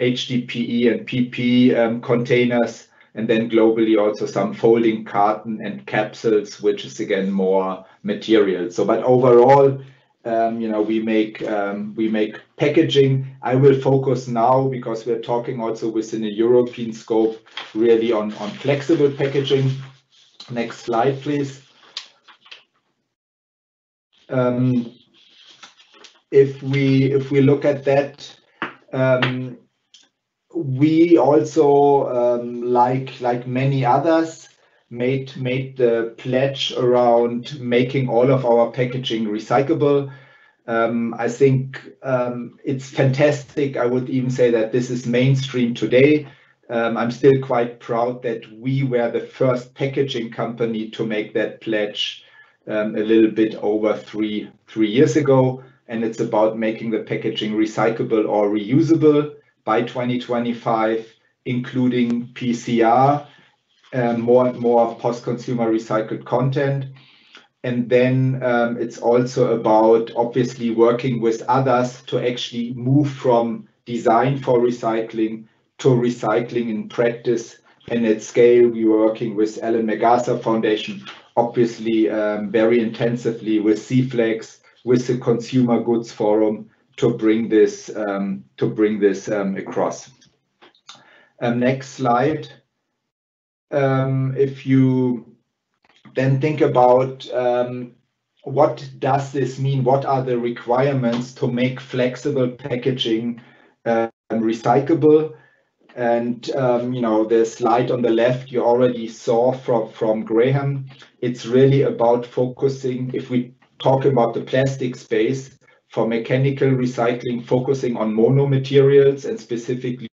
HDPE and PP containers. And then globally also some folding carton and capsules, which is again more material. So, but overall, we make packaging. I will focus now, because we're talking also within a European scope, really on flexible packaging. Next slide, please. If we look at that, we also, like many others, made the pledge around making all of our packaging recyclable. I think it's fantastic. I would even say that this is mainstream today. I'm still quite proud that we were the first packaging company to make that pledge a little bit over three years ago. And it's about making the packaging recyclable or reusable by 2025, including PCR, more and more post-consumer recycled content. And then it's also about obviously working with others to actually move from design for recycling to recycling in practice and at scale. We're working with Ellen MacArthur Foundation, obviously very intensively with CFlex, with the Consumer Goods Forum, to bring this across. Next slide. If you then think about what does this mean? What are the requirements to make flexible packaging recyclable? And the slide on the left you already saw from Graham. It's really about focusing, if we talk about the plastic space, for mechanical recycling, focusing on mono materials and specifically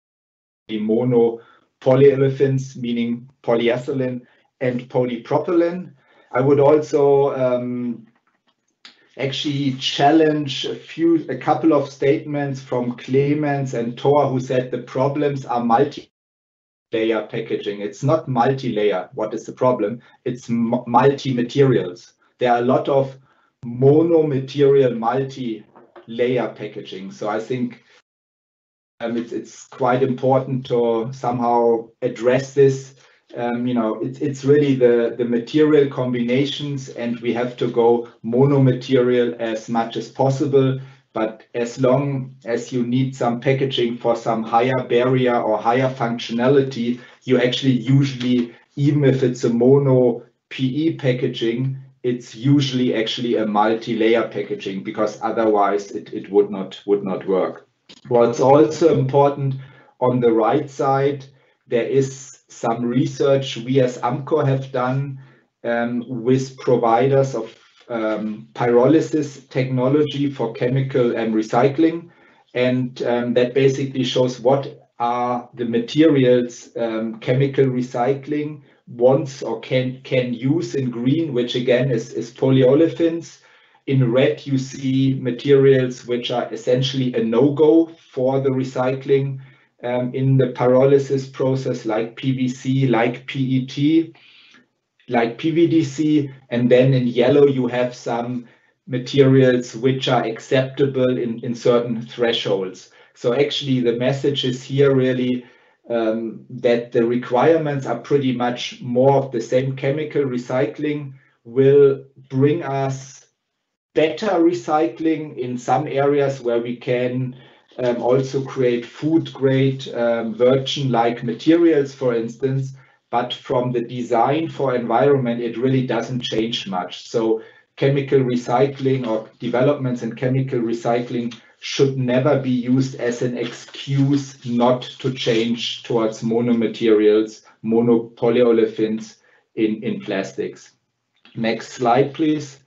mono polyolefins, meaning polyethylene and polypropylene. I would also actually challenge a couple of statements from Clemens and Thor, who said the problems are multi-layer packaging. It's not multi-layer. What is the problem? It's multi-materials. There are a lot of mono-material, multi-layer packaging. So I think it's quite important to somehow address this. It's really the material combinations, and we have to go mono-material as much as possible. But as long as you need some packaging for some higher barrier or higher functionality, you actually usually, even if it's a mono PE packaging, it's usually actually a multi-layer packaging, because otherwise it would not work. What's also important, on the right side, there is some research we as AMCO have done with providers of pyrolysis technology for chemical and recycling. And that basically shows what are the materials chemical recycling wants or can use. In green, which again is polyolefins. In red, you see materials which are essentially a no-go for the recycling in the pyrolysis process, like PVC, like PET, like PVDC. And then in yellow, you have some materials which are acceptable in certain thresholds. So actually, the message is here really that the requirements are pretty much more of the same. Chemical recycling will bring us better recycling in some areas where we can also create food-grade virgin-like materials, for instance. But from the design for environment, it really doesn't change much. So chemical recycling or developments in chemical recycling should never be used as an excuse not to change towards monomaterials, monopolyolefins in plastics. Next slide, please.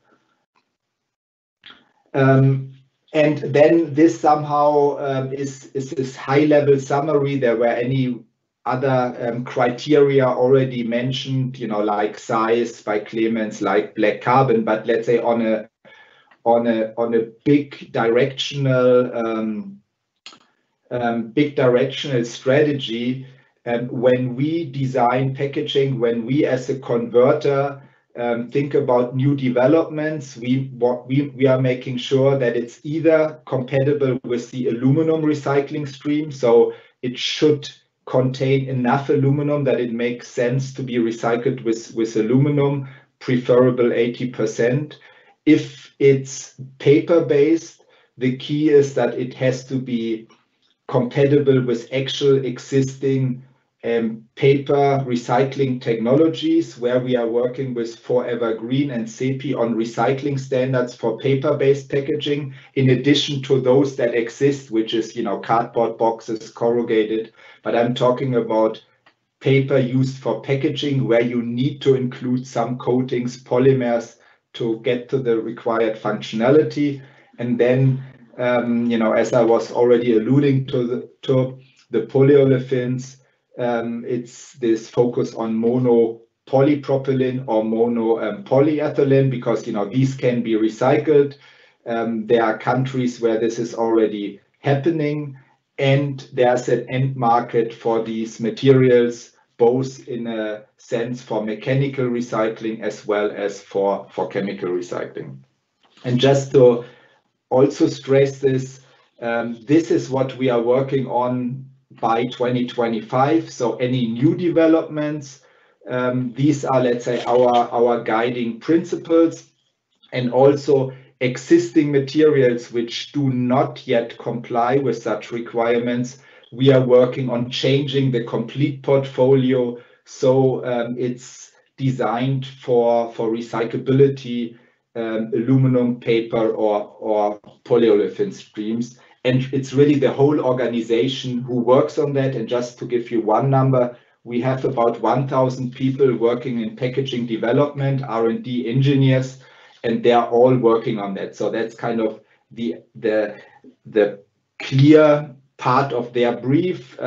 And then this somehow is this high-level summary. There were any other criteria already mentioned, you know, like size by Clemens, like black carbon. But let's say on a big directional strategy, when we design packaging, when we as a converter think about new developments, we are making sure that it's either compatible with the aluminum recycling stream, so it should contain enough aluminum that it makes sense to be recycled with aluminum, preferable 80%. If it's paper-based, the key is that it has to be compatible with actual existing paper recycling technologies, where we are working with Forever Green and CEPI on recycling standards for paper-based packaging, in addition to those that exist, which is, you know, cardboard boxes, corrugated. But I'm talking about paper used for packaging, where you need to include some coatings, polymers, to get to the required functionality. And then, you know, as I was already alluding to the polyolefins, it's this focus on mono polypropylene or mono polyethylene, because, you know, these can be recycled. There are countries where this is already happening, and there's an end market for these materials, both in a sense for mechanical recycling as well as for chemical recycling. And just to also stress this, this is what we are working on by 2025. So any new developments, these are, let's say, our guiding principles, and also existing materials which do not yet comply with such requirements. We are working on changing the complete portfolio, so it's designed for recyclability, aluminum, paper, or polyolefin streams. And it's really the whole organization who works on that. And just to give you one number, we have about 1,000 people working in packaging development, R&D engineers, and they're all working on that. So that's kind of the clear part of their brief.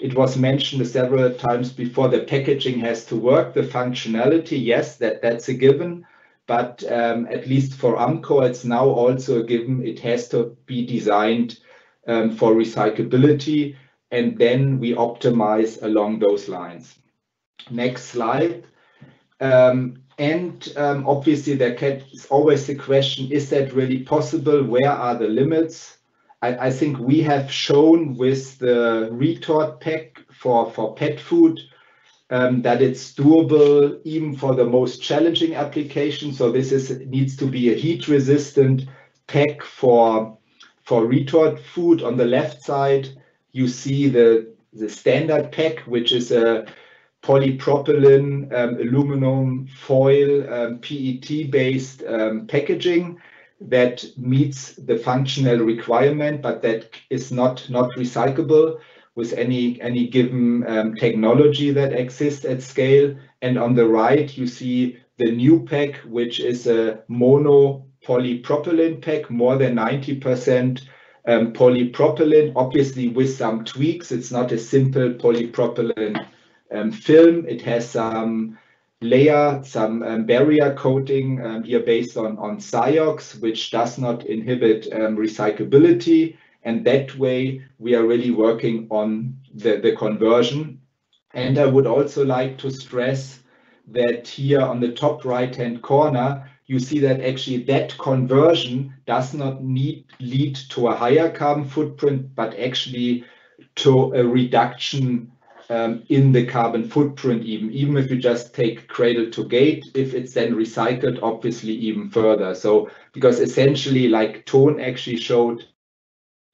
It was mentioned several times before, the packaging has to work, the functionality, yes, that's a given. But at least for Amcor, it's now also a given. It has to be designed for recyclability, and then we optimize along those lines. Next slide. Obviously, there is always the question, is that really possible? Where are the limits? I think we have shown with the retort pack for pet food that it's doable even for the most challenging applications. So this needs to be a heat-resistant pack for retort food. On the left side, you see the standard pack, which is a polypropylene, aluminum foil, PET-based packaging that meets the functional requirement, but that is not recyclable with any given technology that exists at scale. And on the right, you see the new pack, which is a mono polypropylene pack, more than 90% polypropylene, obviously with some tweaks. It's not a simple polypropylene film. It has some layer, some barrier coating here based on Cyox, which does not inhibit recyclability. And that way, we are really working on the conversion. And I would also like to stress that here on the top right-hand corner, you see that actually that conversion does not lead to a higher carbon footprint, but actually to a reduction in the carbon footprint, even if you just take cradle to gate, if it's then recycled, obviously even further. So because essentially, like Ton actually showed,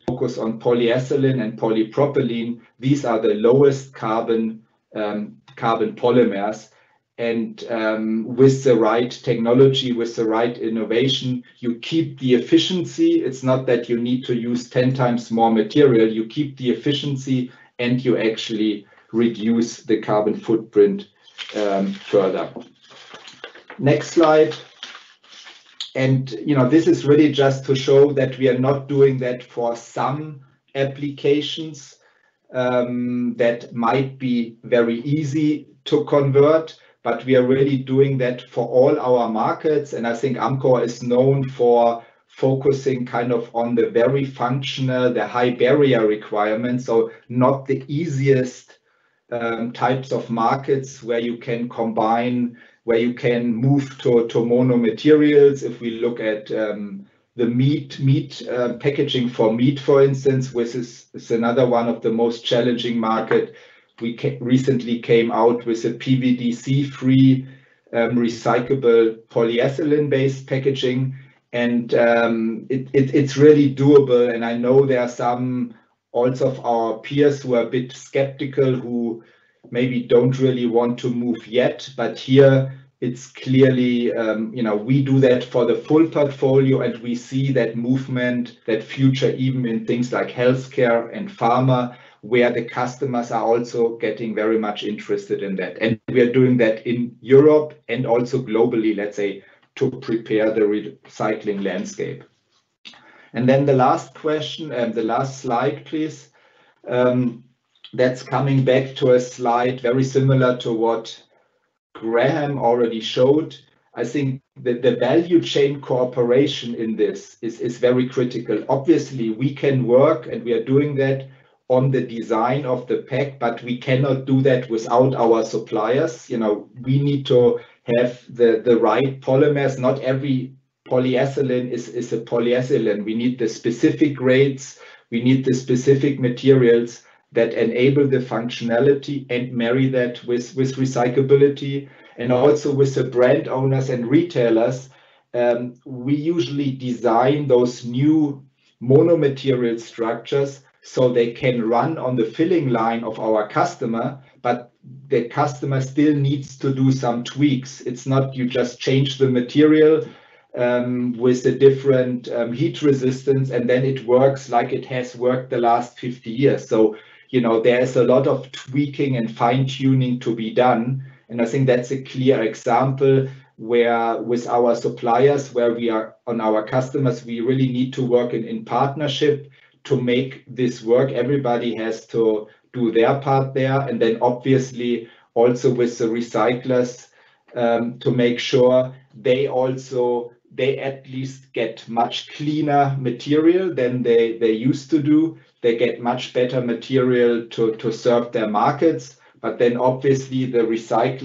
focus on polyethylene and polypropylene, these are the lowest carbon polymers. And with the right technology, with the right innovation, you keep the efficiency. It's not that you need to use 10 times more material. You keep the efficiency and you actually reduce the carbon footprint further. Next slide. And this is really just to show that we are not doing that for some applications that might be very easy to convert, but we are really doing that for all our markets. And I think Amcor is known for focusing kind of on the very functional, the high barrier requirements. So not the easiest types of markets where you can combine, where you can move to mono materials. If we look at the meat packaging for meat, for instance, which is another one of the most challenging market. We recently came out with a PVDC-free recyclable polyethylene-based packaging, and it's really doable. And I know there are some also of our peers who are a bit skeptical, who maybe don't really want to move yet, but here it's clearly, we do that for the full portfolio, and we see that movement, that future, even in things like healthcare and pharma, where the customers are also getting very much interested in that. And we are doing that in Europe and also globally, let's say, to prepare the recycling landscape. And then the last question, the last slide, please. That's coming back to a slide very similar to what Graham already showed. I think that the value chain cooperation in this is very critical. Obviously, we can work, and we are doing that, on the design of the pack, but we cannot do that without our suppliers. We need to have the right polymers. Not every polyethylene is a polyethylene. We need the specific grades. We need the specific materials that enable the functionality and marry that with recyclability. And also with the brand owners and retailers, we usually design those new monomaterial structures so they can run on the filling line of our customer, but the customer still needs to do some tweaks. It's not you just change the material with a different heat resistance and then it works like it has worked the last 50 years. So, there's a lot of tweaking and fine-tuning to be done. And I think that's a clear example where with our suppliers, where we are on our customers, we really need to work in partnership to make this work. Everybody has to do their part there. And then obviously also with the recyclers to make sure they at least get much cleaner material than they used to do. They get much better material to serve their markets. But then obviously the recycling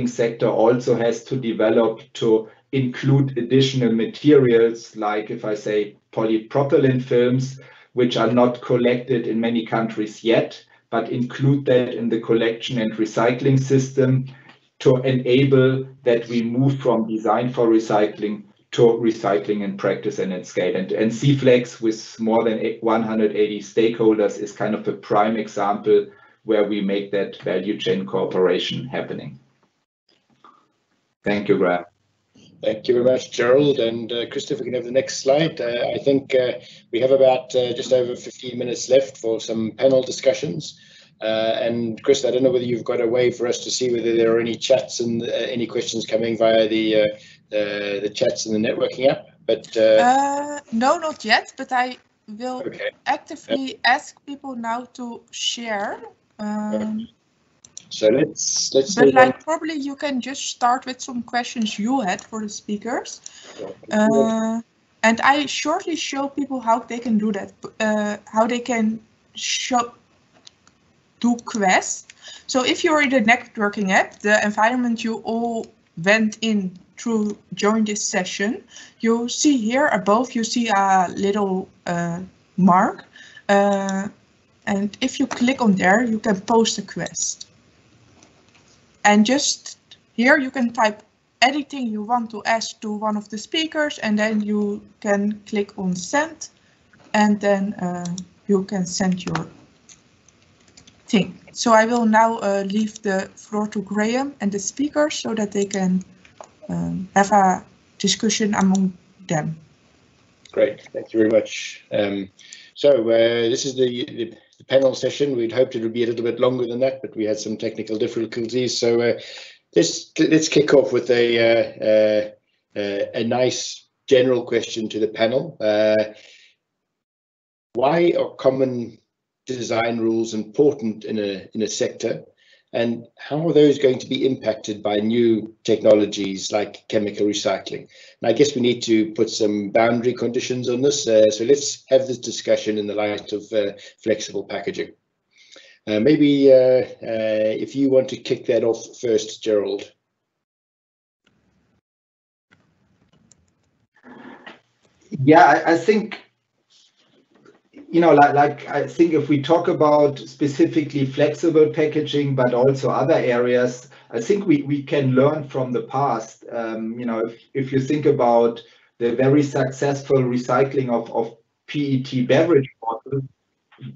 sector also has to develop to include additional materials, like if I say polypropylene films, which are not collected in many countries yet, but include that in the collection and recycling system to enable that we move from design for recycling to recycling in practice and at scale. And CFlex, with more than 180 stakeholders, is kind of a prime example where we make that value chain cooperation happening. Thank you, Graham. Thank you very much, Gerald. And Christopher, can have the next slide. I think we have about just over 15 minutes left for some panel discussions. And Chris, I don't know whether you've got a way for us to see whether there are any chats and any questions coming via the chats in the networking app. But no, not yet. But I will actively ask people now to share. So let's. But probably you can just start with some questions you had for the speakers, and I shortly show people how they can do that. How they can do quests. So if you're in the networking app, the environment you all went in to join this session, you see here above, you see a little mark. And if you click on there, you can post a request. And just here you can type anything you want to ask to one of the speakers, and then you can click on send, and then you can send your thing. So I will now leave the floor to Graham and the speakers so that they can have a discussion among them. Great, thank you very much. This is the panel session. We'd hoped it would be a little bit longer than that, but we had some technical difficulties. So let's kick off with a nice general question to the panel. Why are common design rules important in a sector, and how are those going to be impacted by new technologies like chemical recycling? And I guess we need to put some boundary conditions on this, so let's have this discussion in the light of flexible packaging. Maybe if you want to kick that off first, Gerald. Yeah, I think, you know, like I think if we talk about specifically flexible packaging, but also other areas, I think we can learn from the past. You know, if you think about the very successful recycling of PET beverage bottles,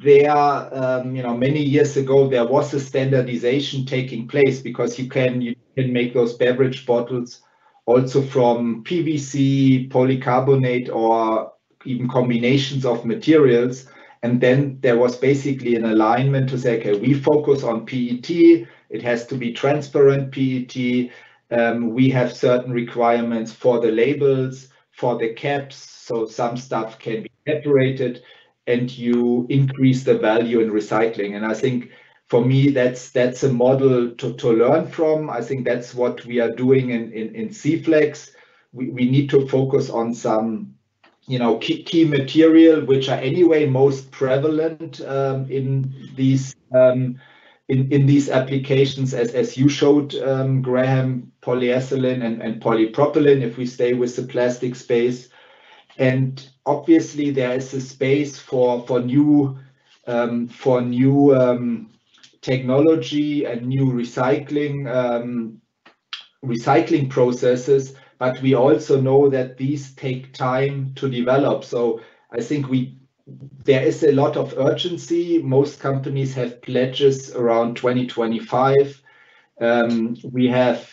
there, you know, many years ago, there was a standardization taking place because you can make those beverage bottles also from PVC, polycarbonate, or even combinations of materials. And then there was basically an alignment to say, okay, we focus on PET, it has to be transparent PET, we have certain requirements for the labels, for the caps, so some stuff can be separated, and you increase the value in recycling. And I think for me, that's a model to learn from. I think that's what we are doing in CFlex. We need to focus on some, you know, key material, which are anyway most prevalent in these applications, as you showed, Graham, polyethylene and polypropylene, if we stay with the plastic space. And obviously there is a space for new technology and new recycling processes, but we also know that these take time to develop. So I think there is a lot of urgency. Most companies have pledges around 2025. We have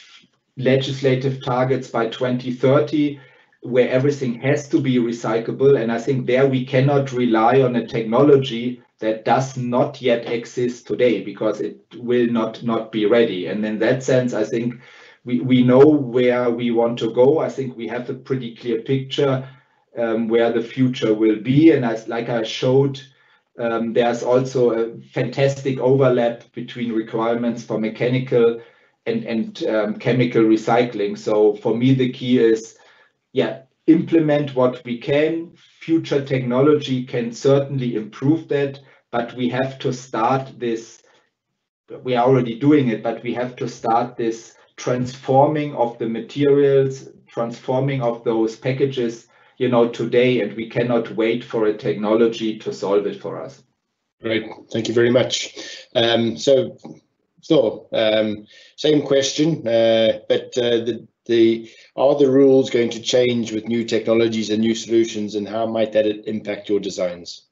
legislative targets by 2030, where everything has to be recyclable. And I think there we cannot rely on a technology that does not yet exist today, because it will not be ready. And in that sense, I think we know where we want to go. I think we have a pretty clear picture where the future will be. And like I showed, there's also a fantastic overlap between requirements for mechanical and chemical recycling. So for me, the key is, yeah, implement what we can. Future technology can certainly improve that, but we have to start this. We are already doing it, but we have to start this transforming of the materials, transforming of those packages, you know, today, and we cannot wait for a technology to solve it for us. Great, thank you very much. So same question, but are the rules going to change with new technologies and new solutions, and how might that impact your designs?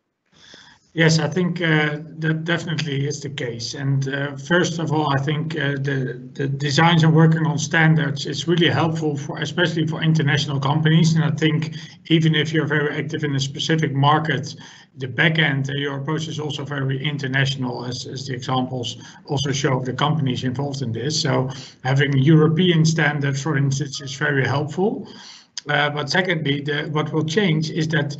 Yes, I think that definitely is the case. And first of all, I think the designs and working on standards is really helpful for, especially for international companies. And I think even if you're very active in a specific market, the back end, your approach is also very international, as the examples also show of the companies involved in this. So having European standards, for instance, is very helpful. But secondly, what will change is that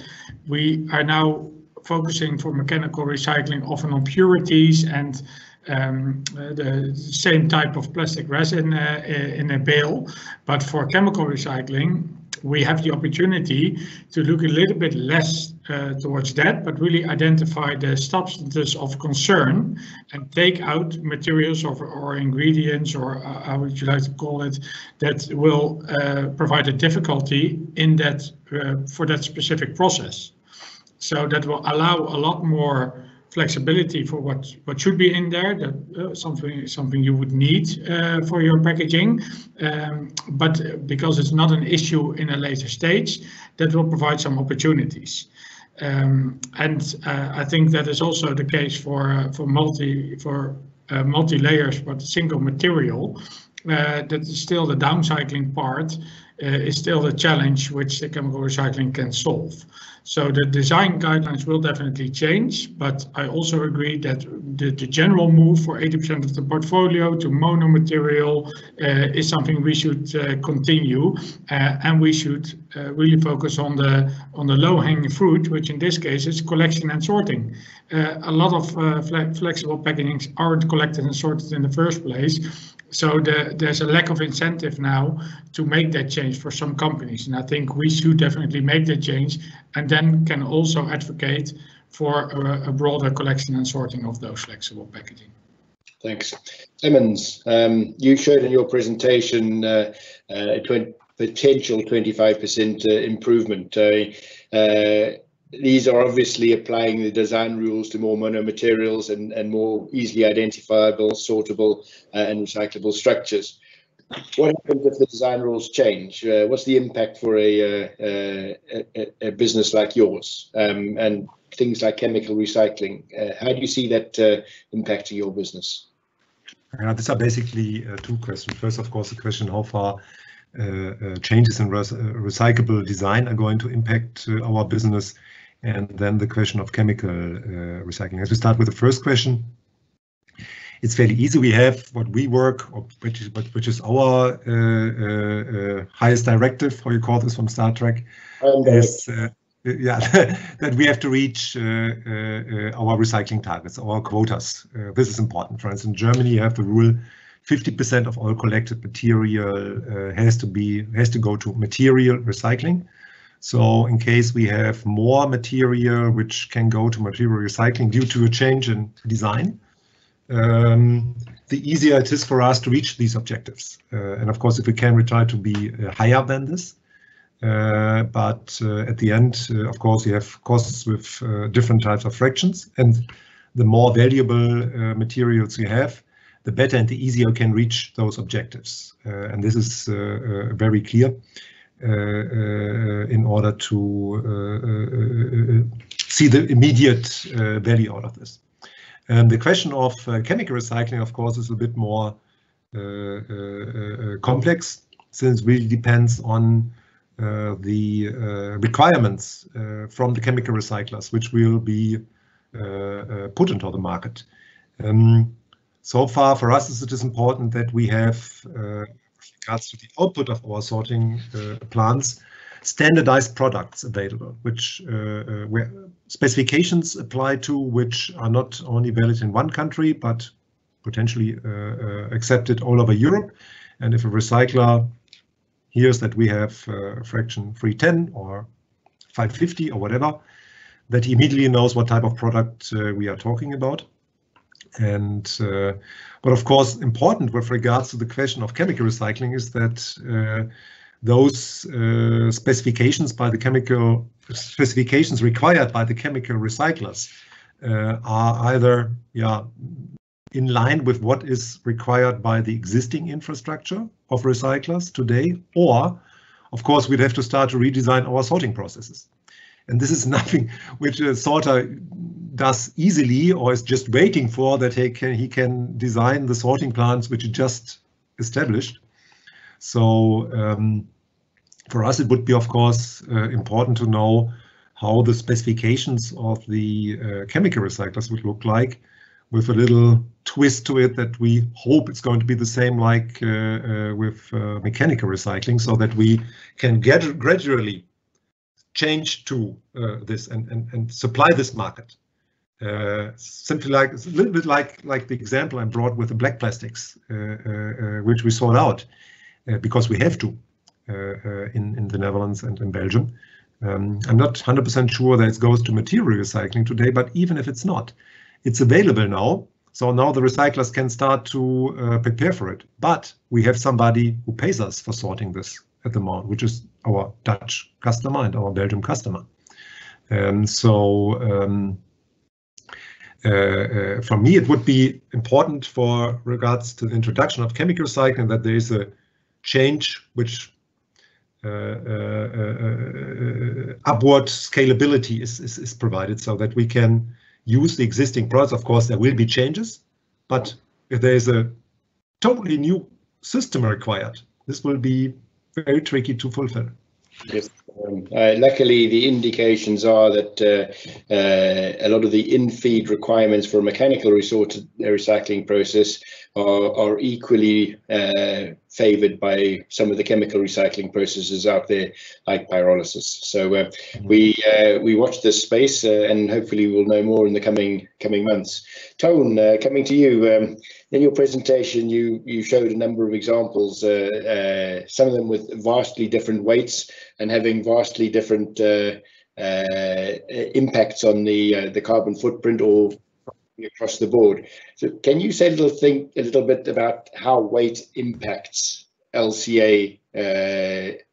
we are now focusing for mechanical recycling often on purities and the same type of plastic resin in a bale. But for chemical recycling, we have the opportunity to look a little bit less towards that, but really identify the substances of concern and take out materials or ingredients, or how would you like to call it, that will provide a difficulty in that for that specific process. So that will allow a lot more flexibility for what should be in there, that something you would need for your packaging, but because it's not an issue in a later stage, that will provide some opportunities. I think that is also the case for multi-layers but single material. That is still the downcycling part is still the challenge which the chemical recycling can solve. So the design guidelines will definitely change, but I also agree that the general move for 80% of the portfolio to mono material is something we should continue, and we should really focus on the low-hanging fruit, which in this case is collection and sorting. A lot of flexible packagings aren't collected and sorted in the first place. So there's a lack of incentive now to make that change for some companies. And I think we should definitely make that change and then can also advocate for a broader collection and sorting of those flexible packaging. Thanks. Emmons, you showed in your presentation a potential 25% improvement. These are obviously applying the design rules to more monomaterials and more easily identifiable, sortable and recyclable structures. What happens if the design rules change? What's the impact for a business like yours and things like chemical recycling? How do you see that impacting your business? These are basically two questions. First, of course, the question how far changes in recyclable design are going to impact our business, and then the question of chemical recycling. As we start with the first question, it's fairly easy. We have what we work, which is our highest directive, how you call this from Star Trek, is that we have to reach our recycling targets, our quotas. This is important. For instance, in Germany, you have the rule 50% of all collected material has to go to material recycling. So in case we have more material which can go to material recycling due to a change in design, the easier it is for us to reach these objectives. And of course, if we can, we try to be higher than this. But at the end, of course, you have costs with different types of fractions, and the more valuable materials you have, the better and the easier you can reach those objectives. And this is very clear in order to see the immediate value out of this. The question of chemical recycling, of course, is a bit more complex, since it really depends on the requirements from the chemical recyclers, which will be put into the market. So far, for us, it is important that we have, with regards to the output of our sorting plants, standardized products available, which where specifications apply to, which are not only valid in one country, but potentially accepted all over Europe. And if a recycler hears that we have fraction 310 or 550 or whatever, that he immediately knows what type of product we are talking about. And but of course, important with regards to the question of chemical recycling is that those specifications required by the chemical recyclers are either in line with what is required by the existing infrastructure of recyclers today, or of course we'd have to start to redesign our sorting processes. And this is nothing which a sorter does easily or is just waiting for, that he can design the sorting plants which he just established. So for us, it would be, of course, important to know how the specifications of the chemical recyclers would look like, with a little twist to it that we hope it's going to be the same like with mechanical recycling, so that we can gradually change to this and supply this market. Simply like, it's a little bit like the example I brought with the black plastics, which we sort out because we have to in the Netherlands and in Belgium. I'm not 100% sure that it goes to material recycling today, but even if it's not, it's available now. So now the recyclers can start to prepare for it. But we have somebody who pays us for sorting this at the moment, which is our Dutch customer and our Belgian customer. For me, it would be important for regards to the introduction of chemical recycling that there is a change which upward scalability is provided so that we can use the existing products. Of course, there will be changes, but if there is a totally new system required, this will be very tricky to fulfill. Yes. Luckily, the indications are that a lot of the in-feed requirements for a mechanical recycling process are equally favoured by some of the chemical recycling processes out there, like pyrolysis. So we watch this space, and hopefully we'll know more in the coming months. Tone, coming to you. In your presentation, you showed a number of examples, some of them with vastly different weights and having vastly different impacts on the carbon footprint or across the board. So can you say a little bit about how weight impacts LCA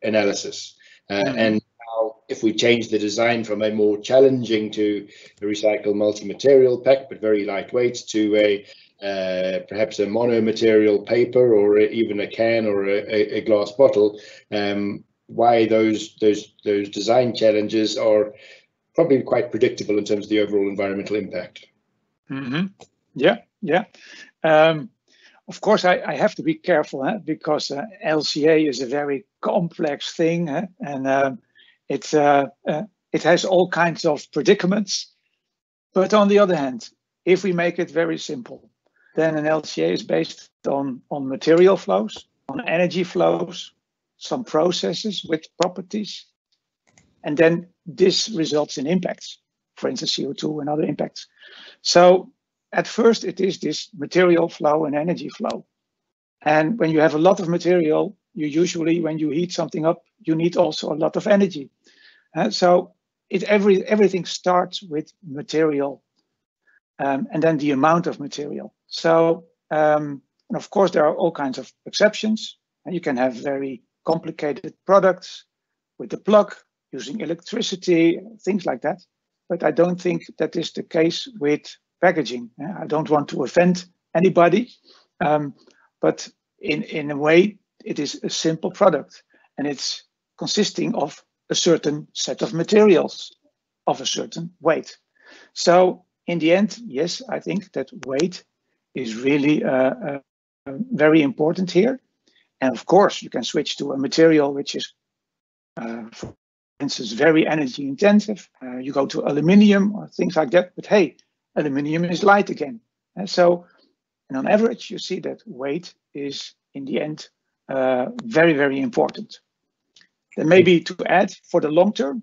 analysis and how, if we change the design from a more challenging to a recycled multi-material pack, but very lightweight, to a perhaps a mono-material paper or even a can or a glass bottle, why those design challenges are probably quite predictable in terms of the overall environmental impact. Yeah. Of course, I have to be careful because LCA is a very complex thing, and it has all kinds of predicaments. But on the other hand, if we make it very simple, then an LCA is based on material flows, on energy flows, some processes with properties, and then this results in impacts, for instance, CO2 and other impacts. So at first it is this material flow and energy flow. And when you have a lot of material, you usually, when you heat something up, you need also a lot of energy. So everything starts with material and then the amount of material. So, and of course, there are all kinds of exceptions. And you can have very complicated products with the plug, using electricity, things like that. But I don't think that is the case with packaging. I don't want to offend anybody, but in a way, it is a simple product, and it's consisting of a certain set of materials of a certain weight. So in the end, yes, I think that weight is really very important here. And of course, you can switch to a material which is, for instance, very energy intensive. You go to aluminium or things like that, but hey, aluminium is light again. And on average, you see that weight is in the end very, very important. Then maybe to add for the long term,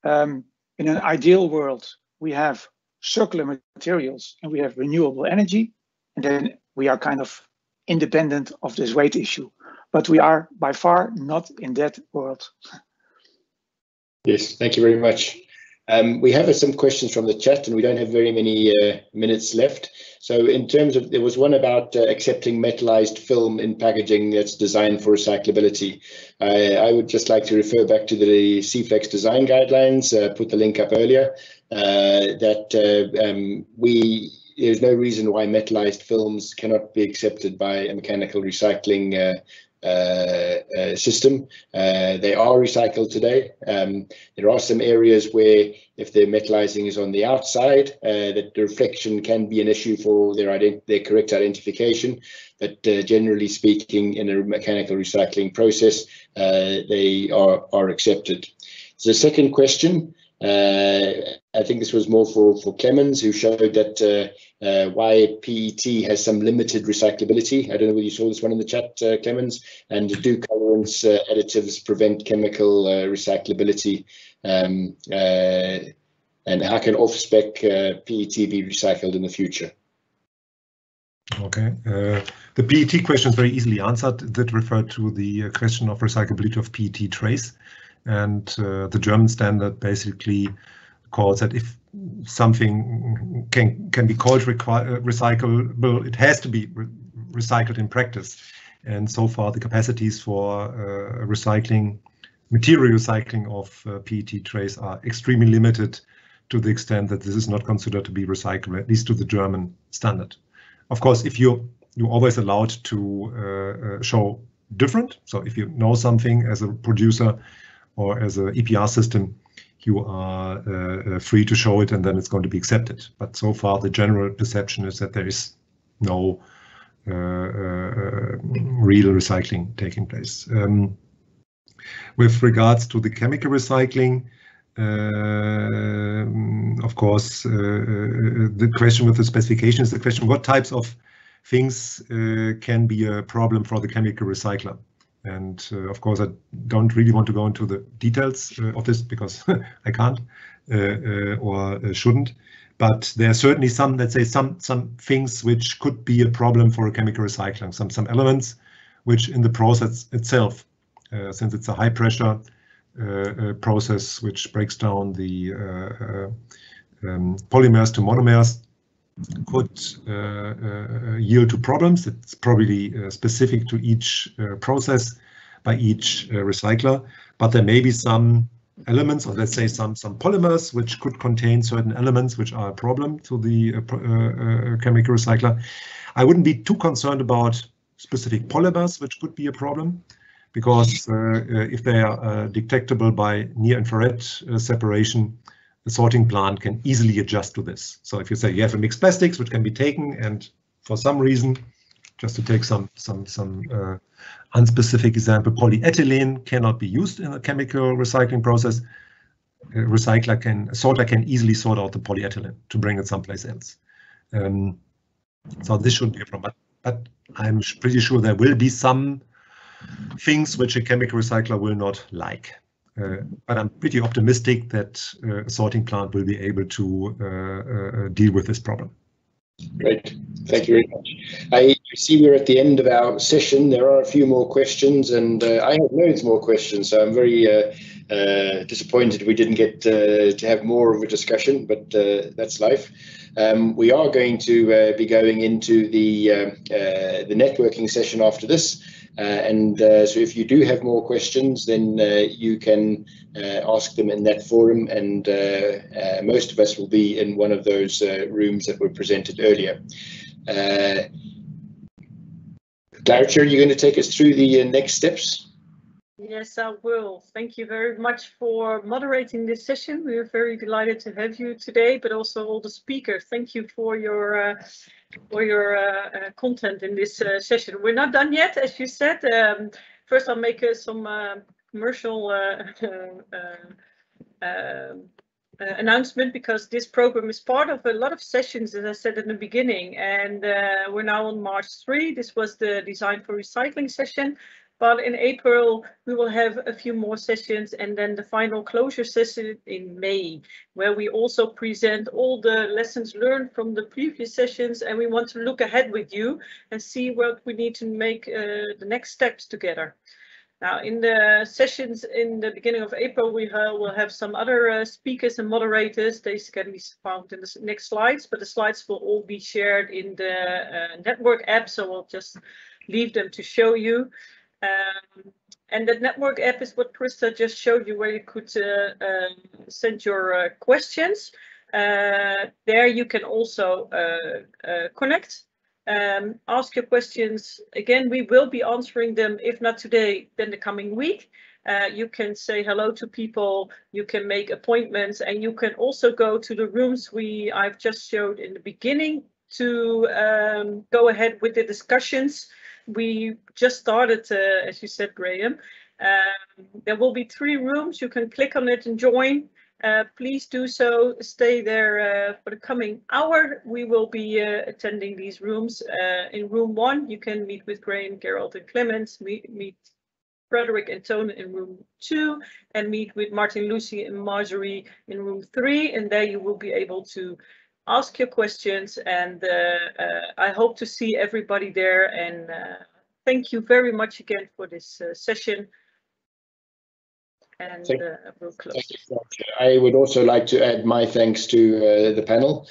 in an ideal world, we have circular materials and we have renewable energy, and then we are kind of independent of this weight issue. But we are by far not in that world. Yes, thank you very much. We have some questions from the chat, and we don't have very many minutes left. So in terms of, there was one about accepting metallized film in packaging that's designed for recyclability. I would just like to refer back to the CFlex design guidelines, put the link up earlier, there's no reason why metallized films cannot be accepted by a mechanical recycling system. They are recycled today. There are some areas where if the metallizing is on the outside, that the reflection can be an issue for their correct identification. But generally speaking, in a mechanical recycling process, they are accepted. So the second question, I think this was more for Clemens, who showed that why PET has some limited recyclability. I don't know whether you saw this one in the chat, Clemens. And do colorants additives prevent chemical recyclability? And how can off-spec PET be recycled in the future? Okay, the PET question is very easily answered. That referred to the question of recyclability of PET trays. And the German standard basically calls that if something can be called recyclable, it has to be recycled in practice. And so far, the capacities for material recycling of PET trays are extremely limited to the extent that this is not considered to be recyclable, at least to the German standard. Of course, if you're always allowed to show different, so if you know something as a producer or as an EPR system, you are free to show it and then it's going to be accepted. But so far, the general perception is that there is no real recycling taking place. With regards to the chemical recycling, of course, the question with the specification is the question, what types of things can be a problem for the chemical recycler? And of course, I don't really want to go into the details of this because I can't or shouldn't. But there are certainly some, let's say, some things which could be a problem for a chemical recycling. Some elements which in the process itself, since it's a high pressure process which breaks down the polymers to monomers, could yield to problems. It's probably specific to each process by each recycler, but there may be some elements, or let's say some polymers which could contain certain elements which are a problem to the chemical recycler. I wouldn't be too concerned about specific polymers which could be a problem, because if they are detectable by near-infrared separation, the sorting plant can easily adjust to this. So if you say you have a mixed plastics which can be taken, and for some reason, just to take some unspecific example, polyethylene cannot be used in a chemical recycling process, a sorter can easily sort out the polyethylene to bring it someplace else. So this shouldn't be a problem, but I'm pretty sure there will be some things which a chemical recycler will not like. But I'm pretty optimistic that a sorting plant will be able to deal with this problem. Great, thank you very much. I see we're at the end of our session. There are a few more questions, and I have loads more questions, so I'm very disappointed we didn't get to have more of a discussion, but that's life. We are going to be going into the networking session after this. So if you do have more questions, then you can ask them in that forum, and most of us will be in one of those rooms that were presented earlier. Claudia, are you going to take us through the next steps? Yes, I will. Thank you very much for moderating this session. We are very delighted to have you today, but also all the speakers. Thank you for your content in this session. We're not done yet, as you said. First, I'll make some commercial announcement, because this program is part of a lot of sessions, as I said in the beginning, and we're now on March 3. This was the Design for Recycling session. But in April, we will have a few more sessions, and then the final closure session in May, where we also present all the lessons learned from the previous sessions, and we want to look ahead with you and see what we need to make the next steps together. Now, in the sessions in the beginning of April, we will have some other speakers and moderators. They can be found in the next slides, but the slides will all be shared in the network app, so I'll just leave them to show you. And the network app is what Krista just showed you, where you could send your questions. There you can also connect, ask your questions. Again, we will be answering them, if not today, then the coming week. You can say hello to people, you can make appointments, and you can also go to the rooms I've just showed in the beginning to go ahead with the discussions. We just started, as you said, Graham. There will be 3 rooms. You can click on it and join. Please do so. Stay there for the coming hour. We will be attending these rooms. In room 1, you can meet with Graham, Gerald, and Clemens. Meet Frederick and Tone in room 2, and meet with Martin, Lucy, and Marjorie in room 3. And there you will be able to ask your questions, and I hope to see everybody there, and thank you very much again for this session. and we'll close. Thank you so much. I would also like to add my thanks to the panel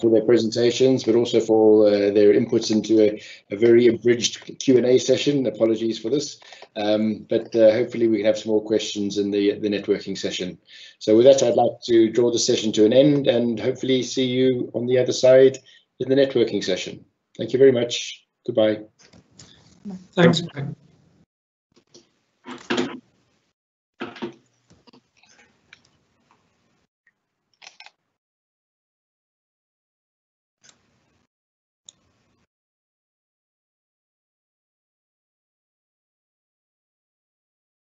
for their presentations, but also for their inputs into a very abridged Q&A session. Apologies for this, but hopefully we can have some more questions in the networking session. So with that, I'd like to draw the session to an end and hopefully see you on the other side in the networking session. Thank you very much. Goodbye. Thanks. Bye.